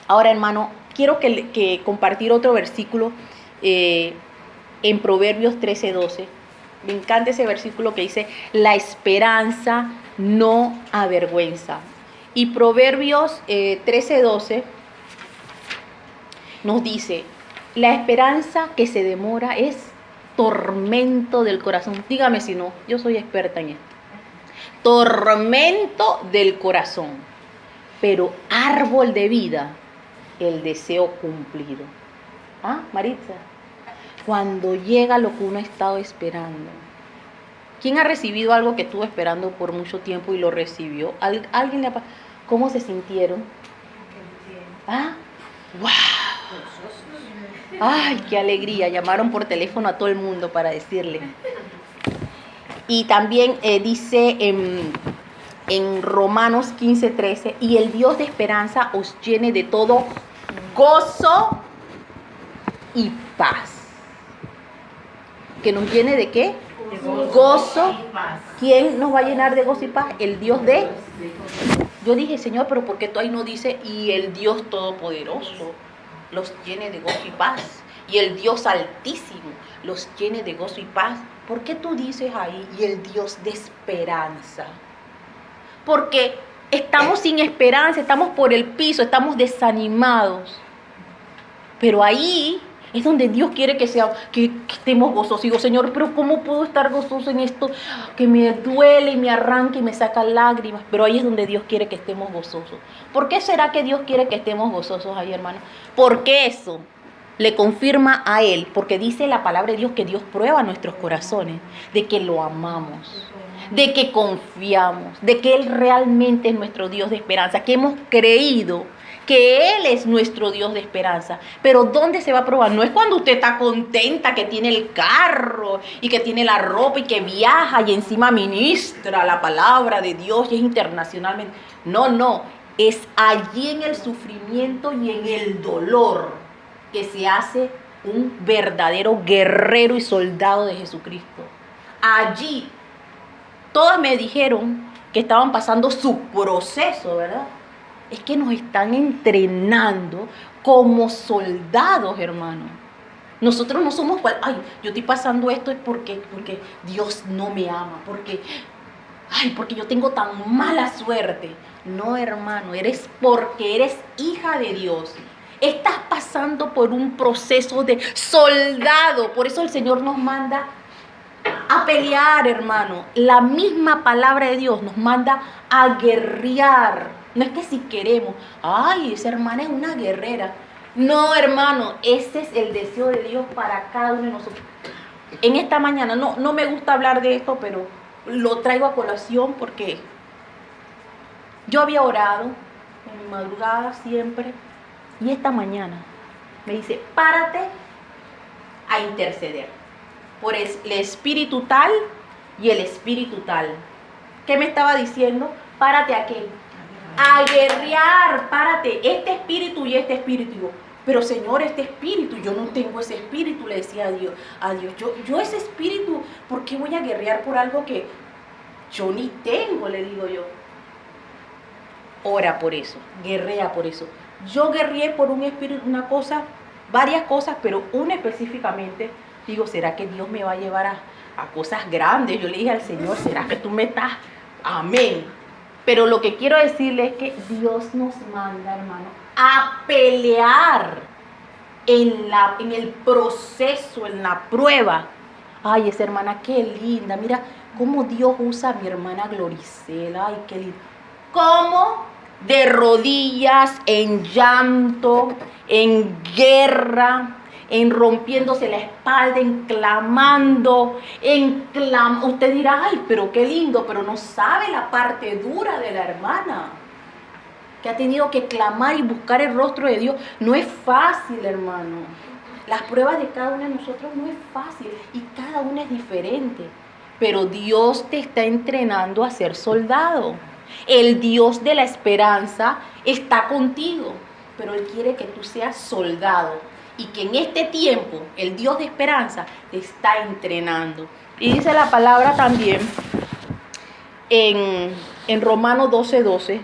Ahora, hermano, quiero que compartir otro versículo en Proverbios 13:12. Me encanta ese versículo que dice, la esperanza no avergüenza. Y Proverbios 13:12 nos dice, la esperanza que se demora es tormento del corazón. Dígame si no, yo soy experta en esto. Tormento del corazón, pero árbol de vida, el deseo cumplido. ¿Ah, Maritza? Cuando llega lo que uno ha estado esperando. ¿Quién ha recibido algo que estuvo esperando por mucho tiempo y lo recibió? ¿Alguien le ha pasado? ¿Cómo se sintieron? ¿Ah? ¡Wow! ¡Ay, qué alegría! Llamaron por teléfono a todo el mundo para decirle. Y también dice en Romanos 15:13, y el Dios de esperanza os llene de todo gozo y paz. ¿Que nos llene de qué? Gozo. ¿Quién nos va a llenar de gozo y paz? El Dios de... Yo dije, Señor, pero ¿por qué tú ahí no dice y el Dios Todopoderoso los llene de gozo y paz? Y el Dios Altísimo los llene de gozo y paz. ¿Por qué tú dices ahí y el Dios de esperanza? Porque estamos sin esperanza, estamos por el piso, estamos desanimados. Pero ahí es donde Dios quiere que estemos gozosos. Digo, Señor, pero ¿cómo puedo estar gozoso en esto que me duele y me arranca y me saca lágrimas? Pero ahí es donde Dios quiere que estemos gozosos. ¿Por qué será que Dios quiere que estemos gozosos ahí, hermano? Porque eso le confirma a Él, porque dice la palabra de Dios que Dios prueba nuestros corazones, de que lo amamos, de que confiamos, de que Él realmente es nuestro Dios de esperanza, que hemos creído que Él es nuestro Dios de esperanza. Pero ¿dónde se va a probar? No es cuando usted está contenta que tiene el carro y que tiene la ropa y que viaja y encima ministra la palabra de Dios y es internacionalmente. No, es allí en el sufrimiento y en el dolor que se hace un verdadero guerrero y soldado de Jesucristo. Allí, todas me dijeron que estaban pasando su proceso, ¿verdad? Es que nos están entrenando como soldados, hermano. Nosotros no somos yo estoy pasando esto es porque Dios no me ama, porque yo tengo tan mala suerte. No, hermano, porque eres hija de Dios. Estás pasando por un proceso de soldado. Por eso el Señor nos manda a pelear, hermano. La misma palabra de Dios nos manda a guerrear. No es que si queremos, esa hermana es una guerrera. No, hermano, ese es el deseo de Dios para cada uno de nosotros. En esta mañana, no me gusta hablar de esto, pero lo traigo a colación porque yo había orado en mi madrugada siempre. Y esta mañana me dice, párate a interceder por el espíritu tal y el espíritu tal. ¿Qué me estaba diciendo? Párate a qué? A guerrear, párate, este espíritu y este espíritu. Digo, Pero Señor, este espíritu, yo no tengo ese espíritu, le decía a Dios, yo ese espíritu, ¿por qué voy a guerrear por algo que yo ni tengo? Le digo yo. Ora por eso, guerrea por eso. Yo guerreé por un espíritu, una cosa, varias cosas, pero una específicamente, digo, ¿será que Dios me va a llevar a cosas grandes? Yo le dije al Señor, ¿será que tú me estás? Amén. Pero lo que quiero decirle es que Dios nos manda, hermano, a pelear en el proceso, en la prueba. Ay, esa hermana, qué linda. Mira cómo Dios usa a mi hermana Gloricela. Ay, qué linda. ¿Cómo? De rodillas, en llanto, en guerra, en rompiéndose la espalda, en clamando, Usted dirá, ay, pero qué lindo, pero no sabe la parte dura de la hermana, que ha tenido que clamar y buscar el rostro de Dios. No es fácil, hermano. Las pruebas de cada uno de nosotros no es fácil y cada una es diferente. Pero Dios te está entrenando a ser soldado. El Dios de la esperanza está contigo, pero Él quiere que tú seas soldado y que en este tiempo el Dios de esperanza te está entrenando. Y dice la palabra también en Romanos 12:12,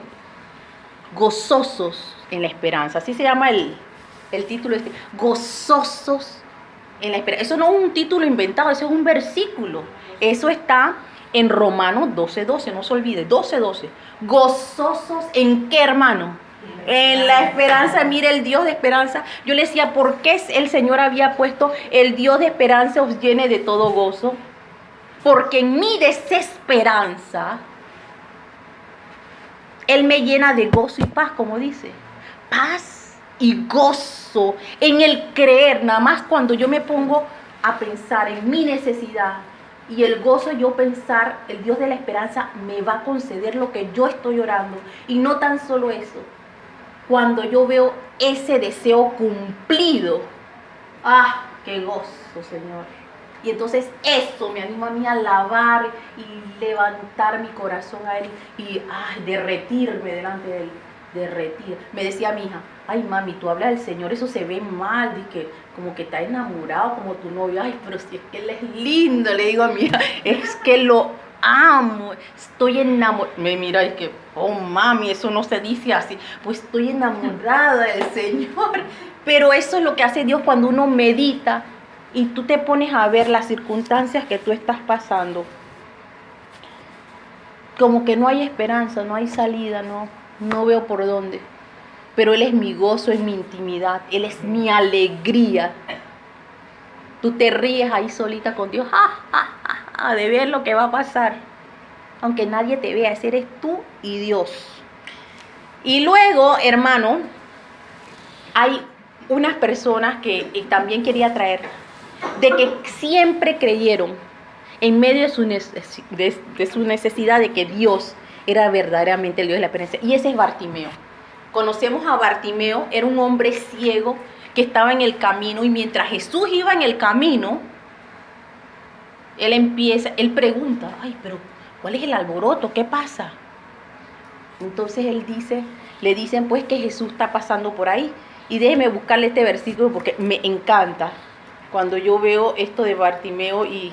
gozosos en la esperanza. Así se llama el título este, gozosos en la esperanza. Eso no es un título inventado, eso es un versículo. Eso está en Romanos 12:12, no se olvide, 12:12. Gozosos en qué, hermano? En la esperanza. Mire, el Dios de esperanza. Yo le decía, ¿por qué el Señor había puesto el Dios de esperanza os llene de todo gozo? Porque en mi desesperanza Él me llena de gozo y paz, como dice. Paz y gozo en el creer. Nada más cuando yo me pongo a pensar en mi necesidad y el gozo, yo pensar, el Dios de la esperanza me va a conceder lo que yo estoy orando. Y no tan solo eso. Cuando yo veo ese deseo cumplido, ¡ah, qué gozo, Señor! Y entonces eso me anima a mí a alabar y levantar mi corazón a Él y derretirme delante de Él, derretir. Me decía mi hija, ay mami, tú hablas del Señor, eso se ve mal, que como que está enamorado como tu novio. Ay, pero si es que Él es lindo, le digo a mi hija, es que lo amo, estoy enamorada. Me mira y que, oh mami, eso no se dice así. Pues estoy enamorada del Señor. Pero eso es lo que hace Dios cuando uno medita y tú te pones a ver las circunstancias que tú estás pasando. Como que no hay esperanza, no hay salida, no veo por dónde. Pero Él es mi gozo, es mi intimidad, Él es mi alegría. Tú te ríes ahí solita con Dios, de ver lo que va a pasar. Aunque nadie te vea, ese eres tú y Dios. Y luego, hermano, hay unas personas que también quería traer, de que siempre creyeron en medio de su necesidad de que Dios era verdaderamente el Dios de la esperanza. Y ese es Bartimeo. Conocemos a Bartimeo, era un hombre ciego que estaba en el camino, y mientras Jesús iba en el camino, él pregunta, ay, pero ¿cuál es el alboroto? ¿Qué pasa? Entonces le dicen pues que Jesús está pasando por ahí. Y déjeme buscarle este versículo porque me encanta cuando yo veo esto de Bartimeo y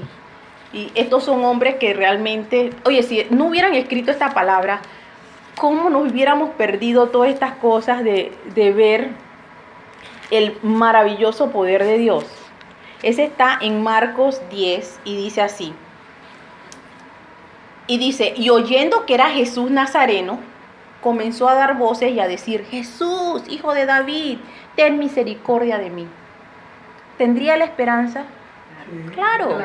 estos son hombres que realmente, oye, si no hubieran escrito esta palabra, ¿cómo nos hubiéramos perdido todas estas cosas de ver el maravilloso poder de Dios? Ese está en Marcos 10 y dice así. Y dice, y oyendo que era Jesús Nazareno, comenzó a dar voces y a decir, Jesús, hijo de David, ten misericordia de mí. ¿Tendría la esperanza? Claro.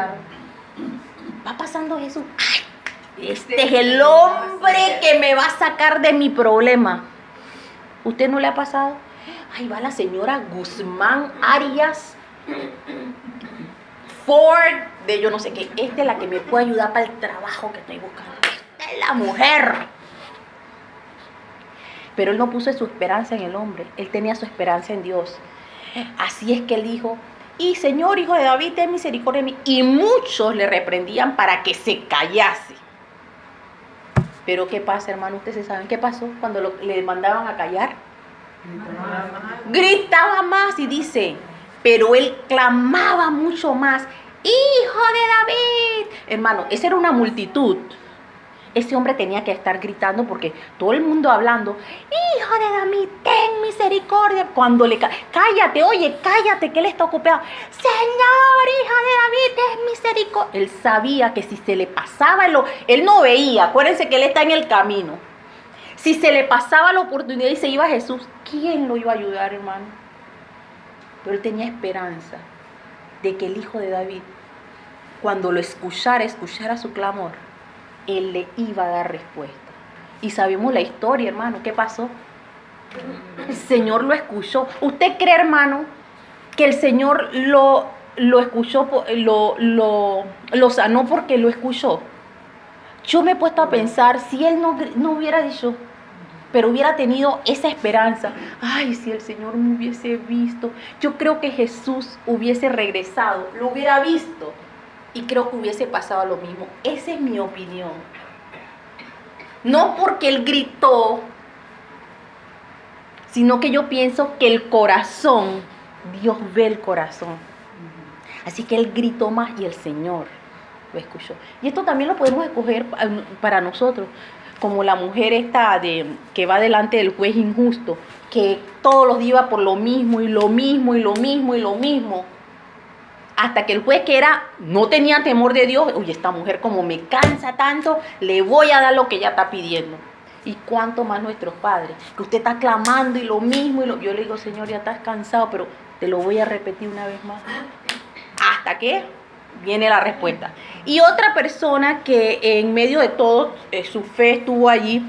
Va pasando Jesús. ¡Ay! Este es el hombre que me va a sacar de mi problema. ¿Usted no le ha pasado? Ahí va la señora Guzmán Arias Ford, de yo no sé qué. Esta es la que me puede ayudar para el trabajo que estoy buscando. Esta es la mujer. Pero él no puso su esperanza en el hombre. Él tenía su esperanza en Dios. Así es que él dijo, y Señor, hijo de David, ten misericordia de mí. Y muchos le reprendían para que se callase. Pero ¿qué pasa, hermano? ¿Ustedes saben qué pasó cuando le mandaban a callar? Gritaba más y dice, pero él clamaba mucho más, ¡Hijo de David! Hermano, esa era una multitud. Ese hombre tenía que estar gritando porque todo el mundo hablando, ¡Hijo de David, ten misericordia! Cuando le cállate, oye, cállate, que él está ocupado. Señor, hijo de David, ten misericordia. Él sabía que si se le pasaba, él no veía, acuérdense que él está en el camino. Si se le pasaba la oportunidad y se iba a Jesús, ¿quién lo iba a ayudar, hermano? Pero él tenía esperanza de que el hijo de David, cuando lo escuchara su clamor, él le iba a dar respuesta. Y sabemos la historia, hermano. ¿Qué pasó? El Señor lo escuchó. ¿Usted cree, hermano, que el Señor lo escuchó, lo sanó porque lo escuchó? Yo me he puesto a pensar, si él no hubiera dicho, pero hubiera tenido esa esperanza, ay, si el Señor me hubiese visto, yo creo que Jesús hubiese regresado, lo hubiera visto, y creo que hubiese pasado lo mismo. Esa es mi opinión. No porque él gritó, sino que yo pienso que el corazón, Dios ve el corazón. Así que él gritó más y el Señor lo escuchó. Y esto también lo podemos escoger para nosotros, como la mujer esta que va delante del juez injusto, que todos los días iba por lo mismo y lo mismo y lo mismo y lo mismo. Hasta que el juez, que no tenía temor de Dios, oye, esta mujer como me cansa tanto, le voy a dar lo que ella está pidiendo. Y cuánto más nuestros padres, que usted está clamando y lo mismo, yo le digo, Señor, ya estás cansado, pero te lo voy a repetir una vez más. Hasta que viene la respuesta. Y otra persona que en medio de todo su fe estuvo allí,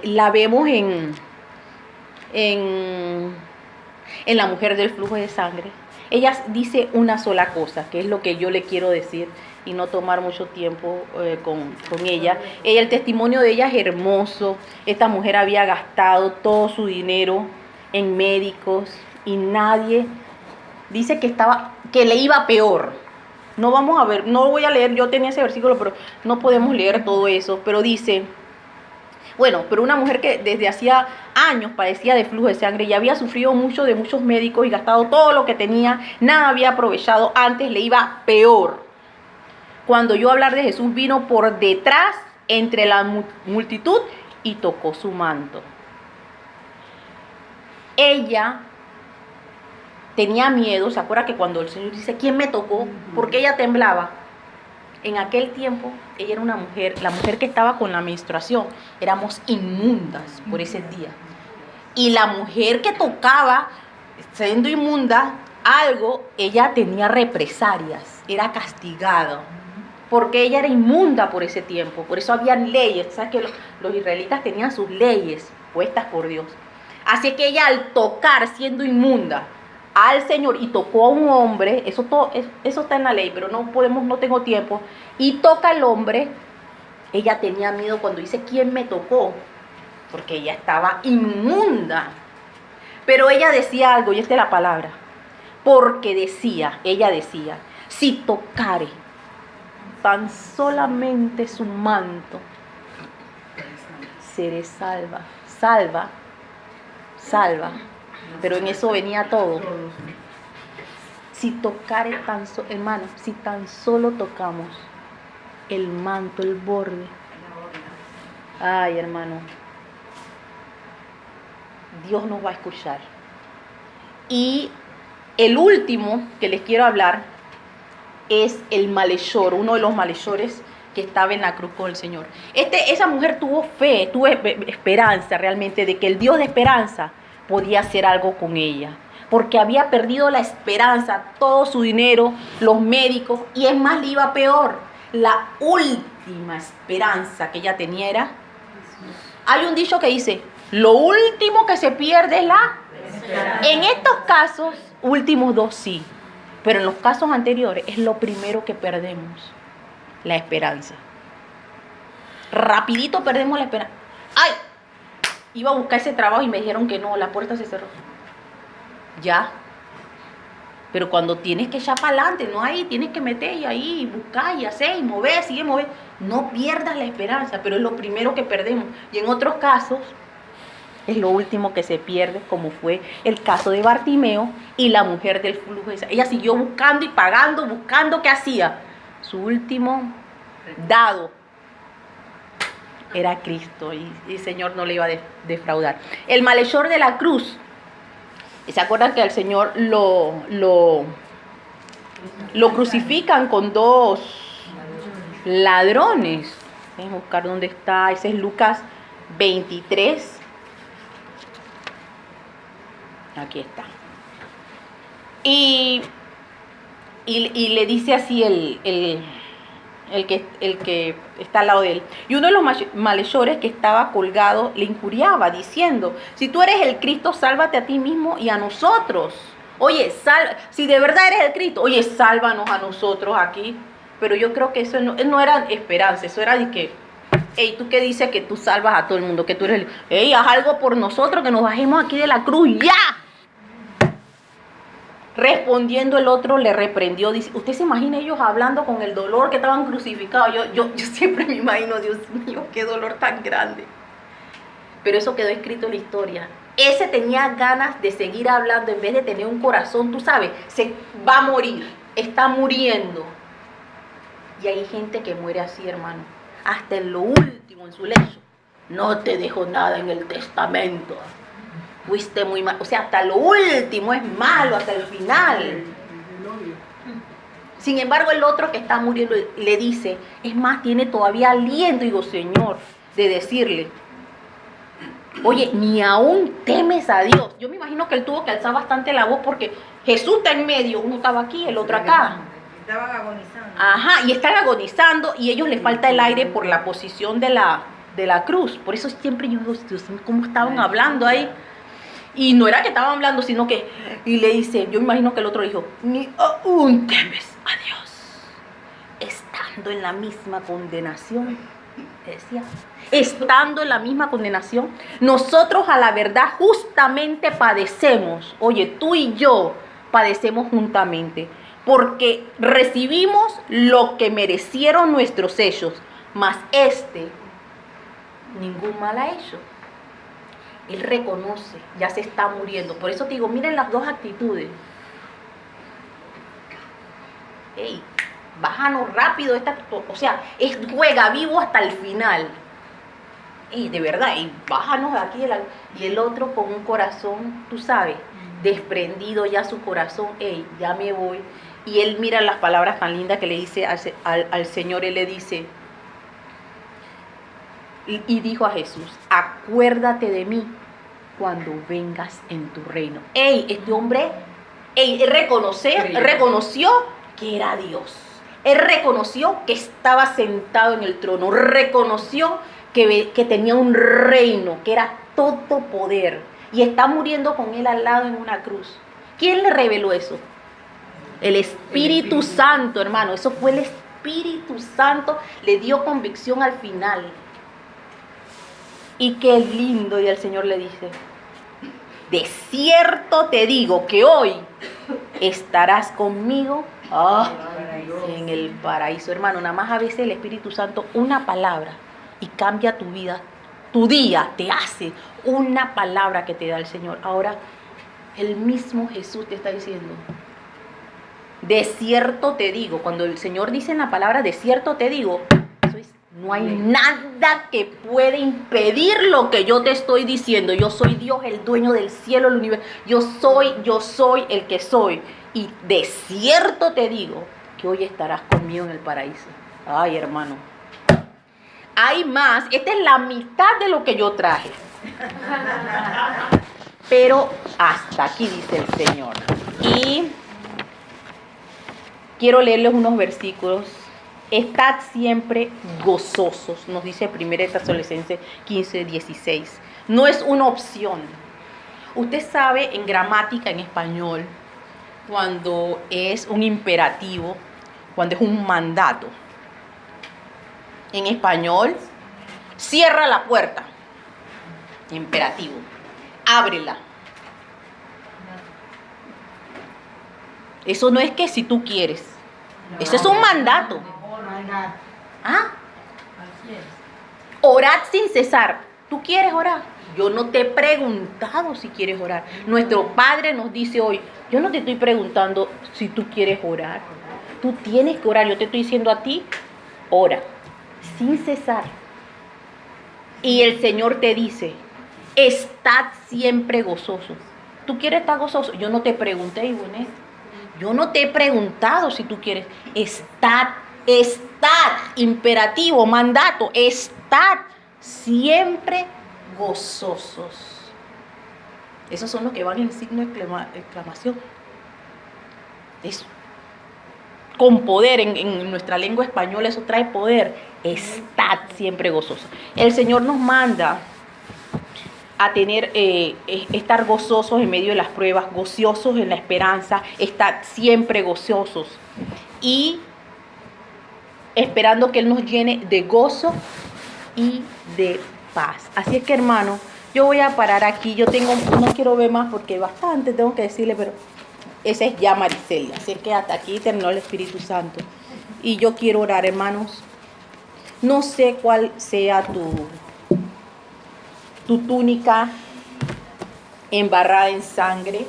la vemos en la mujer del flujo de sangre. Ella dice una sola cosa, que es lo que yo le quiero decir y no tomar mucho tiempo con ella. El testimonio de ella es hermoso. Esta mujer había gastado todo su dinero en médicos y nadie dice que le iba peor. No vamos a ver, no voy a leer, yo tenía ese versículo, pero no podemos leer todo eso. Pero dice, bueno, pero una mujer que desde hacía años padecía de flujo de sangre y había sufrido mucho de muchos médicos y gastado todo lo que tenía, nada había aprovechado, antes le iba peor. Cuando oyó hablar de Jesús, vino por detrás entre la multitud y tocó su manto. Ella tenía miedo, ¿se acuerda que cuando el Señor dice, ¿quién me tocó? Porque ella temblaba. En aquel tiempo, ella era una mujer, la mujer que estaba con la menstruación, éramos inmundas por ese día. Y la mujer que tocaba, siendo inmunda, algo, ella tenía represalias, era castigada, porque ella era inmunda por ese tiempo. Por eso había leyes, ¿sabes? Que los israelitas tenían sus leyes puestas por Dios. Así que ella, al tocar, siendo inmunda, al Señor, y tocó a un hombre, eso está en la ley, pero no tengo tiempo, y toca al hombre, ella tenía miedo cuando dice, ¿quién me tocó? Porque ella estaba inmunda. Pero ella decía algo, y esta es la palabra, porque ella decía, si tocare tan solamente su manto, seré salva. Pero en eso venía todo. Si tocare hermano, si tan solo tocamos el manto, el borde. Ay, hermano, Dios nos va a escuchar. Y el último que les quiero hablar es el malhechor, uno de los malhechores que estaba en la cruz con el Señor. Esa mujer tuvo fe, tuvo esperanza realmente de que el Dios de esperanza podía hacer algo con ella, porque había perdido la esperanza, todo su dinero, los médicos, y es más, le iba peor. La última esperanza que ella tenía era, hay un dicho que dice, lo último que se pierde es la esperanza. En estos casos, últimos dos sí, pero en los casos anteriores es lo primero que perdemos, la esperanza. Rapidito perdemos la esperanza. ¡Ay! Iba a buscar ese trabajo y me dijeron que no, la puerta se cerró. Ya. Pero cuando tienes que echar para adelante, no ahí, tienes que meter y ahí, buscar y hacer y mover, sigue mover. No pierdas la esperanza, pero es lo primero que perdemos. Y en otros casos, Es lo último que se pierde, como fue el caso de Bartimeo y la mujer del flujo de sangre. Ella siguió buscando y pagando, buscando. ¿Qué hacía? Su último dado era Cristo, y el Señor no le iba a defraudar. El malhechor de la cruz. ¿Se acuerdan que al Señor lo crucifican con dos ladrones? Vamos a buscar dónde está. Ese es Lucas 23. Aquí está. Y le dice así el que está al lado de él. Y uno de los malhechores que estaba colgado le injuriaba, diciendo: si tú eres el Cristo, sálvate a ti mismo y a nosotros. Oye, si de verdad eres el Cristo, oye, sálvanos a nosotros aquí. Pero yo creo que eso no era esperanza, eso era de que, hey, ¿tú qué dices que tú salvas a todo el mundo? Que tú eres el... Hey, haz algo por nosotros, que nos bajemos aquí de la cruz, ¡ya! Respondiendo el otro le reprendió. Dice, ¿usted se imagina ellos hablando con el dolor que estaban crucificados? Yo siempre me imagino, Dios mío, qué dolor tan grande. Pero eso quedó escrito en la historia. Ese tenía ganas de seguir hablando en vez de tener un corazón, tú sabes, se va a morir, está muriendo. Y hay gente que muere así, hermano, hasta en lo último, en su lecho. No te dejo nada en el testamento. Fuiste muy mal. O sea, hasta lo último es malo, hasta el final. Sin embargo, el otro que está muriendo le dice, es más, tiene todavía aliento. Y digo, Señor, de decirle, oye, ni aún temes a Dios. Yo me imagino que él tuvo que alzar bastante la voz porque Jesús está en medio. Uno estaba aquí, el otro acá. Estaban agonizando. Ajá, y están agonizando y a ellos les falta el aire por la posición de la cruz. Por eso siempre yo digo, Dios mío, ¿cómo estaban hablando ahí? Y no era que estaban hablando, sino que, y le dice, yo me imagino que el otro dijo, ni aún temes a Dios, estando en la misma condenación, decía, estando en la misma condenación, nosotros a la verdad justamente padecemos, oye, tú y yo padecemos juntamente, porque recibimos lo que merecieron nuestros hechos, mas ningún mal ha hecho. Él reconoce, ya se está muriendo. Por eso te digo, miren las dos actitudes. Ey, bájanos rápido. O sea, juega vivo hasta el final. Ey, de verdad, bájanos de aquí. Y el otro con un corazón, tú sabes, desprendido ya su corazón. Ey, ya me voy. Y él mira las palabras tan lindas que le dice al Señor. Él le dice... Y dijo a Jesús, acuérdate de mí cuando vengas en tu reino. Este hombre, él reconoció que era Dios. Él reconoció que estaba sentado en el trono. Reconoció que tenía un reino, que era todo poder. Y está muriendo con él al lado en una cruz. ¿Quién le reveló eso? El Espíritu Santo, hermano. Eso fue el Espíritu Santo. Le dio convicción al final. Y qué lindo, y el Señor le dice, de cierto te digo que hoy estarás conmigo en el paraíso. Hermano, nada más a veces el Espíritu Santo, una palabra, y cambia tu vida, tu día, te hace una palabra que te da el Señor. Ahora, el mismo Jesús te está diciendo, de cierto te digo, cuando el Señor dice en la palabra, de cierto te digo, no hay nada que puede impedir lo que yo te estoy diciendo. Yo soy Dios, el dueño del cielo, del universo. Yo soy el que soy. Y de cierto te digo que hoy estarás conmigo en el paraíso. Ay, hermano. Hay más. Esta es la mitad de lo que yo traje. Pero hasta aquí dice el Señor. Y quiero leerles unos versículos. Estad siempre gozosos, nos dice 1 Tesalonicenses 15:16. No es una opción. Usted sabe en gramática, en español, cuando es un imperativo, cuando es un mandato. En español, cierra la puerta. Imperativo. Ábrela. Eso no es que si tú quieres. Eso es un mandato. ¿Ah? Orad sin cesar. ¿Tú quieres orar? Yo no te he preguntado si quieres orar. Nuestro Padre nos dice hoy, yo no te estoy preguntando si tú quieres orar. Tú tienes que orar. Yo te estoy diciendo a ti, ora, sin cesar. Y el Señor te dice, estad siempre gozosos. ¿Tú quieres estar gozoso? Yo no te pregunté, Ivonne. Yo no te he preguntado si tú quieres. Estad, imperativo, mandato, estad siempre gozosos. Esos son los que van en signo de exclamación. Eso. Con poder, en nuestra lengua española eso trae poder. Estad siempre gozosos. El Señor nos manda a estar gozosos en medio de las pruebas, gozosos en la esperanza, estar siempre gozosos y esperando que Él nos llene de gozo y de paz. Así es que, hermano, yo voy a parar aquí. No quiero ver más porque bastante tengo que decirle, pero esa es ya Maricelia. Así es que hasta aquí terminó el Espíritu Santo. Y yo quiero orar, hermanos. No sé cuál sea tu túnica embarrada en sangre.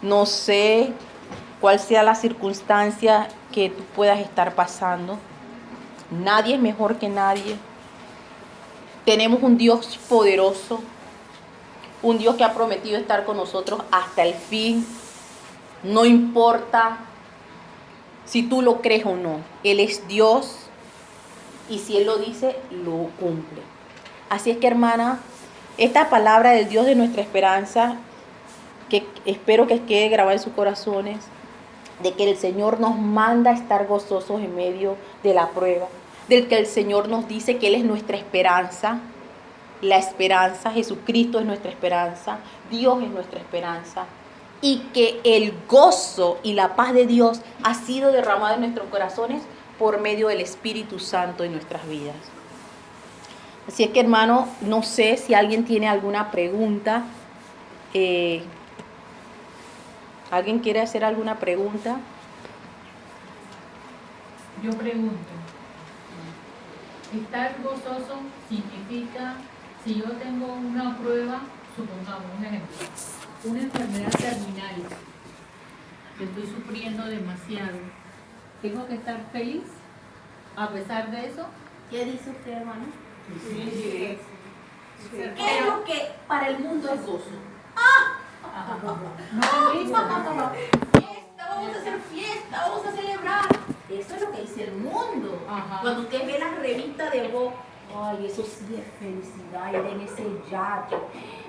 No sé cuál sea la circunstancia que tú puedas estar pasando. Nadie es mejor que nadie. Tenemos un Dios poderoso, un Dios que ha prometido estar con nosotros hasta el fin. No importa si tú lo crees o no. Él es Dios y si Él lo dice, lo cumple. Así es que, hermana, esta palabra del Dios de nuestra esperanza, que espero que quede grabada en sus corazones, de que el Señor nos manda a estar gozosos en medio de la prueba, del que el Señor nos dice que Él es nuestra esperanza, la esperanza, Jesucristo es nuestra esperanza, Dios es nuestra esperanza, y que el gozo y la paz de Dios ha sido derramado en nuestros corazones por medio del Espíritu Santo en nuestras vidas. Así es que, hermano, no sé si alguien tiene alguna pregunta. ¿Alguien quiere hacer alguna pregunta? Yo pregunto, estar gozoso significa, si yo tengo una prueba, supongamos un ejemplo, una enfermedad terminal, que estoy sufriendo demasiado, ¿tengo que estar feliz a pesar de eso? ¿Qué dice usted, hermano? Sí. ¿Qué es lo que para el mundo es gozo? No es eso. Fiesta, vamos a hacer fiesta, vamos a celebrar. Eso es lo que dice el mundo. Ajá. Cuando usted ve las revistas de Vogue, ay, eso sí es felicidad, ir en ese yate,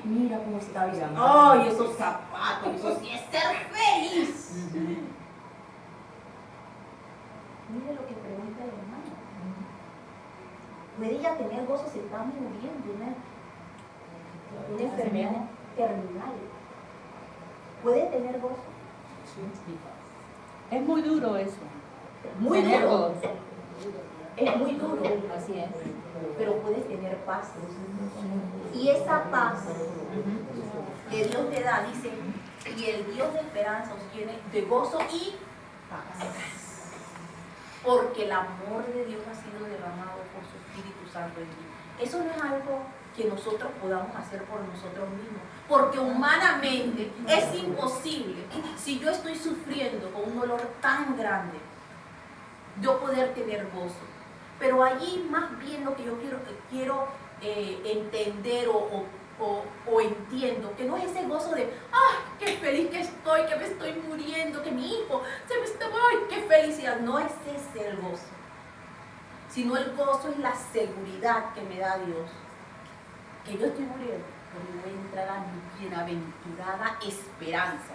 mira cómo está bien. Ay, esos zapatos, eso sí es ser feliz. Mire lo que pregunta el hermano. ¿Puede ella tener gozo si está muriendo, una enfermedad terminal? ¿Puede tener gozo? Es muy duro eso. Muy Tener duro. gozo. Es muy duro. Así es. Pero puedes tener paz. Y esa paz que Dios te da, dice, y el Dios de esperanza os llene de gozo y paz. Porque el amor de Dios ha sido derramado por su Espíritu Santo en ti. Eso no es algo que nosotros podamos hacer por nosotros mismos. Porque humanamente es imposible, si yo estoy sufriendo con un dolor tan grande, yo poder tener gozo. Pero allí más bien lo que yo quiero entender o entiendo, que no es ese gozo de, ¡ay, qué feliz que me estoy muriendo, que mi hijo se me está, ¡ay, qué felicidad! No es ese el gozo, sino el gozo es la seguridad que me da Dios, que yo estoy muriendo, pero voy a entrar a mi bienaventurada esperanza,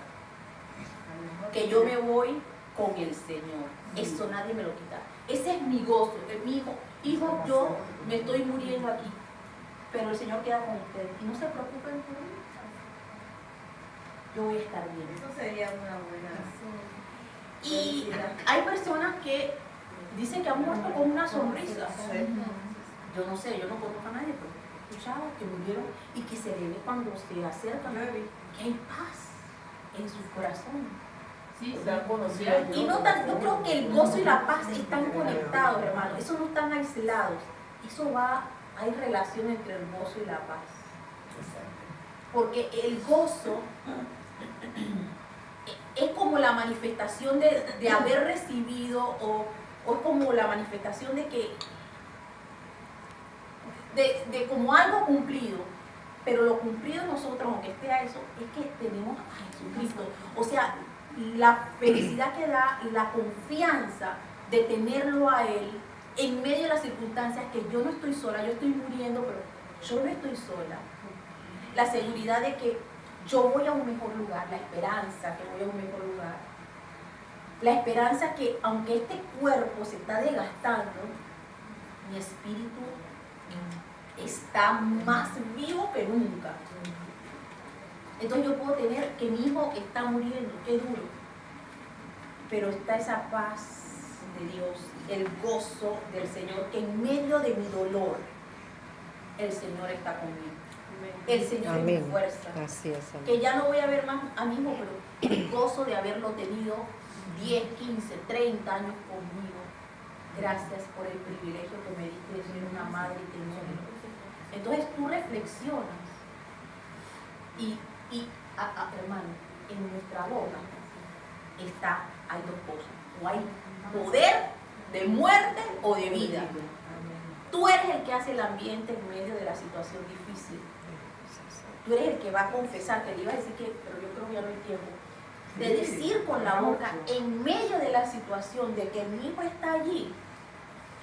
que yo me voy con el Señor. Eso nadie me lo quita. Ese es mi gozo, que mi hijo, yo me estoy muriendo aquí, pero el Señor queda con ustedes. Y no se preocupen por mí. Yo voy a estar bien. Eso sería una buena Y felicidad. hay personas que dicen que han muerto con una sonrisa. Yo no sé, yo no conozco a nadie, pero he escuchado que murieron y que se le ve cuando se acercan, que hay paz en sus corazones. Sí, Están conocidos. Y no tan, yo creo que el gozo y la paz están conectados, hermano. Eso no están aislados. Eso va hay relación entre el gozo y la paz. Porque el gozo es como la manifestación de haber recibido o es como la manifestación de que de como algo cumplido, pero lo cumplido nosotros, aunque esté a eso, es que tenemos a Jesucristo. O sea, la felicidad que da, la confianza de tenerlo a Él en medio de las circunstancias, que yo no estoy sola, yo estoy muriendo, pero yo no estoy sola. La seguridad de que yo voy a un mejor lugar, la esperanza que voy a un mejor lugar. La esperanza que aunque este cuerpo se está desgastando, mi espíritu está más vivo que nunca. Entonces yo puedo tener que mi hijo está muriendo, qué duro. Pero está esa paz de Dios, el gozo del Señor, que en medio de mi dolor, el Señor está conmigo. El Señor es mi fuerza. Así es, amén. Que ya no voy a ver más a mi hijo, pero el gozo de haberlo tenido 10, 15, 30 años conmigo. Gracias por el privilegio que me diste de ser una madre y tenerlo. Entonces tú reflexionas y hermano, en nuestra boca hay dos cosas. O hay poder de muerte o de vida. Tú eres el que hace el ambiente en medio de la situación difícil. Tú eres el que va a confesar, que le iba a decir que, pero yo creo que ya no hay tiempo, de decir con la boca en medio de la situación de que mi hijo está allí,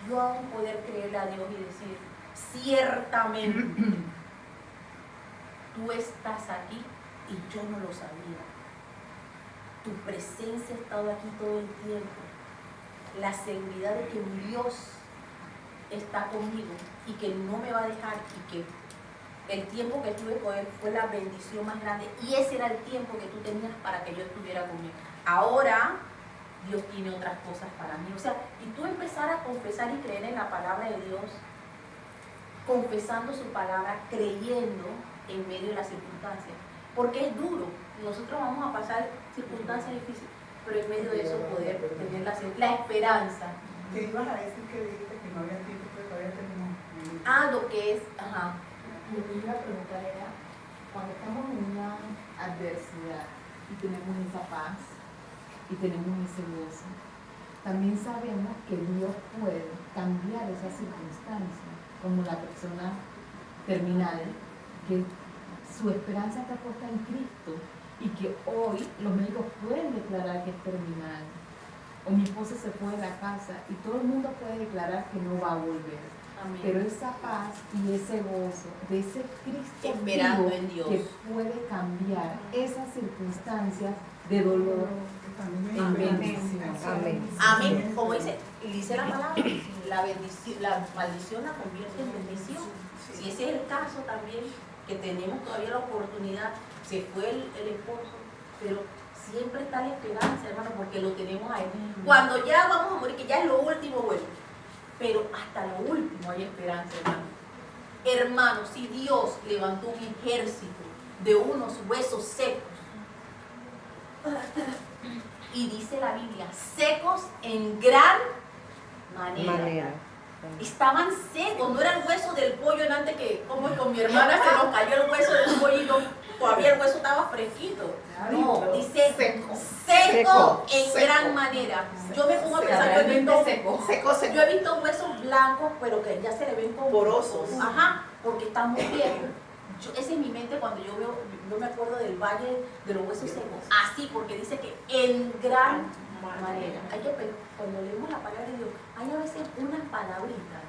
yo aún poder creerle a Dios y decir, ciertamente, tú estás aquí y yo no lo sabía. Tu presencia ha estado aquí todo el tiempo. La seguridad de que mi Dios está conmigo y que no me va a dejar y que el tiempo que estuve con Él fue la bendición más grande y ese era el tiempo que tú tenías para que yo estuviera conmigo. Ahora Dios tiene otras cosas para mí. O sea, y tú empezar a confesar y creer en la palabra de Dios, confesando su palabra, creyendo en medio de las circunstancias. Porque es duro. Nosotros vamos a pasar circunstancias difíciles, pero en medio de eso poder tener la esperanza. ¿Qué ibas a decir que dijiste que no había tiempo, pero todavía tenemos? Lo que es, Lo que iba a preguntar era, cuando estamos en una adversidad y tenemos esa paz y tenemos ese gozo, también sabemos que Dios puede cambiar esas circunstancias, como la persona terminal, que su esperanza está puesta en Cristo y que hoy los médicos pueden declarar que es terminal. O mi esposo se fue de la casa y todo el mundo puede declarar que no va a volver. amén. Pero esa paz y ese gozo de ese Cristo Esperando vivo en Dios. que puede cambiar esas circunstancias de dolor en bendición. Amén. Amén. Como dice la palabra, la maldición la convierte en bendición. Si ese es el caso también, que tenemos todavía la oportunidad, se fue el esposo, pero siempre está la esperanza, hermano, porque lo tenemos ahí. Cuando ya vamos a morir, que ya es lo último, bueno, pero hasta lo último hay esperanza, hermano. Hermano, si Dios levantó un ejército de unos huesos secos, y dice la Biblia, secos en gran manera. Estaban secos, no era el hueso del pollo en antes que, como con mi hermana se nos cayó el hueso del pollito, todavía el hueso estaba fresquito. No, dice seco en gran manera. Yo me pongo a pensar, yo he visto huesos blancos, pero que ya se le ven como porosos. Ajá, porque están muy viejos. Esa es mi mente cuando yo me acuerdo del valle de los huesos secos. Así, porque dice que en gran manera. Cuando leemos la palabra de Dios, hay a veces unas palabritas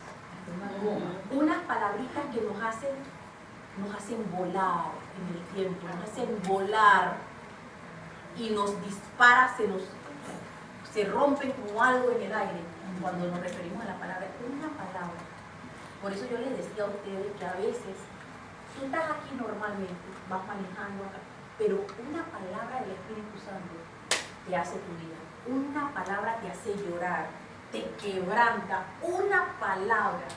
que nos hacen volar en el tiempo, nos hacen volar y nos dispara, se rompen como algo en el aire cuando nos referimos a la palabra. Es una palabra. Por eso yo les decía a ustedes que a veces tú estás aquí normalmente, vas manejando acá, pero una palabra del Espíritu Santo te hace tu vida. Una palabra te hace llorar, te quebranta. Una palabra,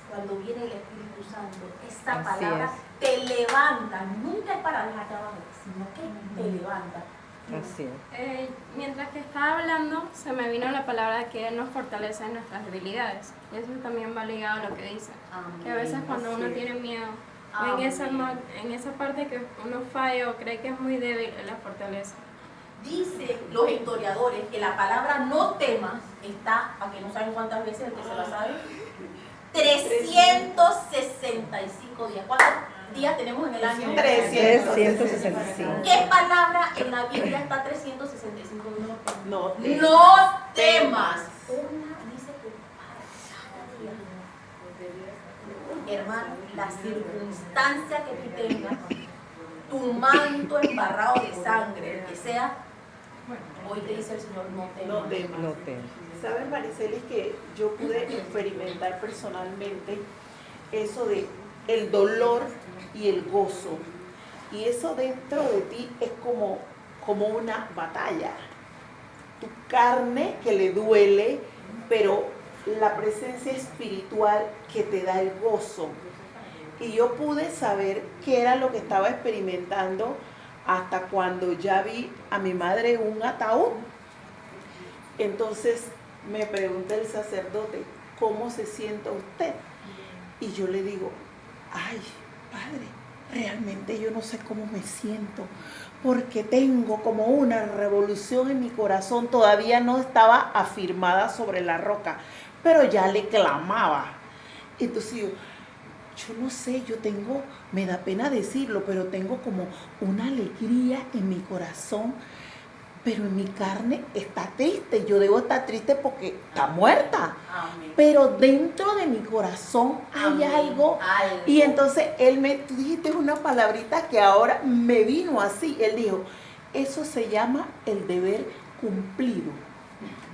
cuando viene el Espíritu Santo, esa palabra te levanta. Nunca es para dejarte abajo, sino que te levanta. Así es. Mientras que estaba hablando, se me vino la palabra que Él nos fortalece en nuestras debilidades. Y eso también va ligado a lo que dice. Que a veces cuando uno tiene miedo, o en esa parte que uno falla o cree que es muy débil, Él la fortalece. Dicen los historiadores que la palabra no temas está, a que no saben cuántas veces el que se la sabe, 365 días. ¿Cuántos días tenemos en el año? 365. ¿Qué palabra en la Biblia está 365 días? No. No temas. Una dice que para cada día. Hermano, la circunstancia que tú tengas, tu manto embarrado de sangre, el que sea, hoy te dice el Señor, no temas. No temas. No temas. ¿Sabes, Maricelis, que yo pude experimentar personalmente eso de el dolor y el gozo? Y eso dentro de ti es como una batalla. Tu carne que le duele, pero la presencia espiritual que te da el gozo. Y yo pude saber qué era lo que estaba experimentando hasta cuando ya vi a mi madre en un ataúd. Entonces me pregunta el sacerdote, ¿cómo se siente usted? Y yo le digo, ay, padre, realmente yo no sé cómo me siento, porque tengo como una revolución en mi corazón, todavía no estaba afirmada sobre la roca, pero ya le clamaba. Entonces yo no sé, me da pena decirlo, pero tengo como una alegría en mi corazón, pero en mi carne está triste. Yo debo estar triste porque está muerta. Amén. Pero dentro de mi corazón hay algo. Y entonces tú dijiste una palabrita que ahora me vino así. Él dijo, eso se llama el deber cumplido.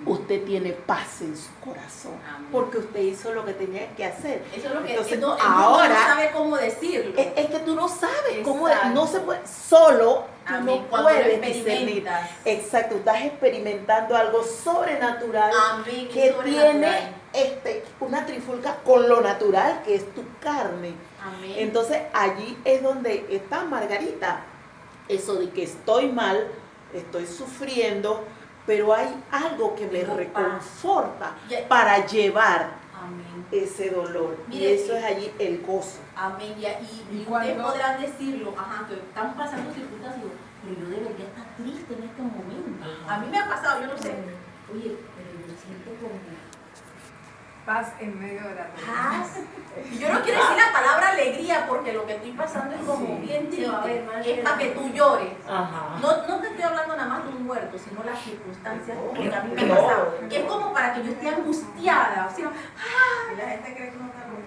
Usted tiene paz en su corazón. Amén. Porque usted hizo lo que tenía que hacer. Eso es lo que Entonces, no ahora sabe cómo decirlo. es que tú no sabes cómo, Exacto. no se puede, solo tú Amén. no Cuando lo puedes discernir. experimentas. Exacto, estás experimentando algo sobrenatural Amén. que Sobrenatural. tiene una trifulca con lo natural que es tu carne. Amén. Entonces allí es donde está Margarita, eso de que estoy mal, estoy sufriendo, pero hay algo que me Tengo paz. reconforta Ya. para llevar Amén. ese dolor. Mire, y eso es allí el gozo. Amén. Y ¿Y ustedes cuando- podrán decirlo, que estamos pasando circunstancias, pero yo debería estar triste en este momento. A mí me ha pasado, yo no sé, oye, pero yo siento como Paz en medio de la tormenta. paz. Y yo no quiero decir la palabra alegría porque lo que estoy pasando es como bien Sí, va a haber más triste. Es para que tú llores. Ajá. No te estoy hablando nada más de un muerto, sino las circunstancias, porque a mí me ha pasado. Que es como para que yo esté angustiada. O sea, Y la gente cree que uno está loco.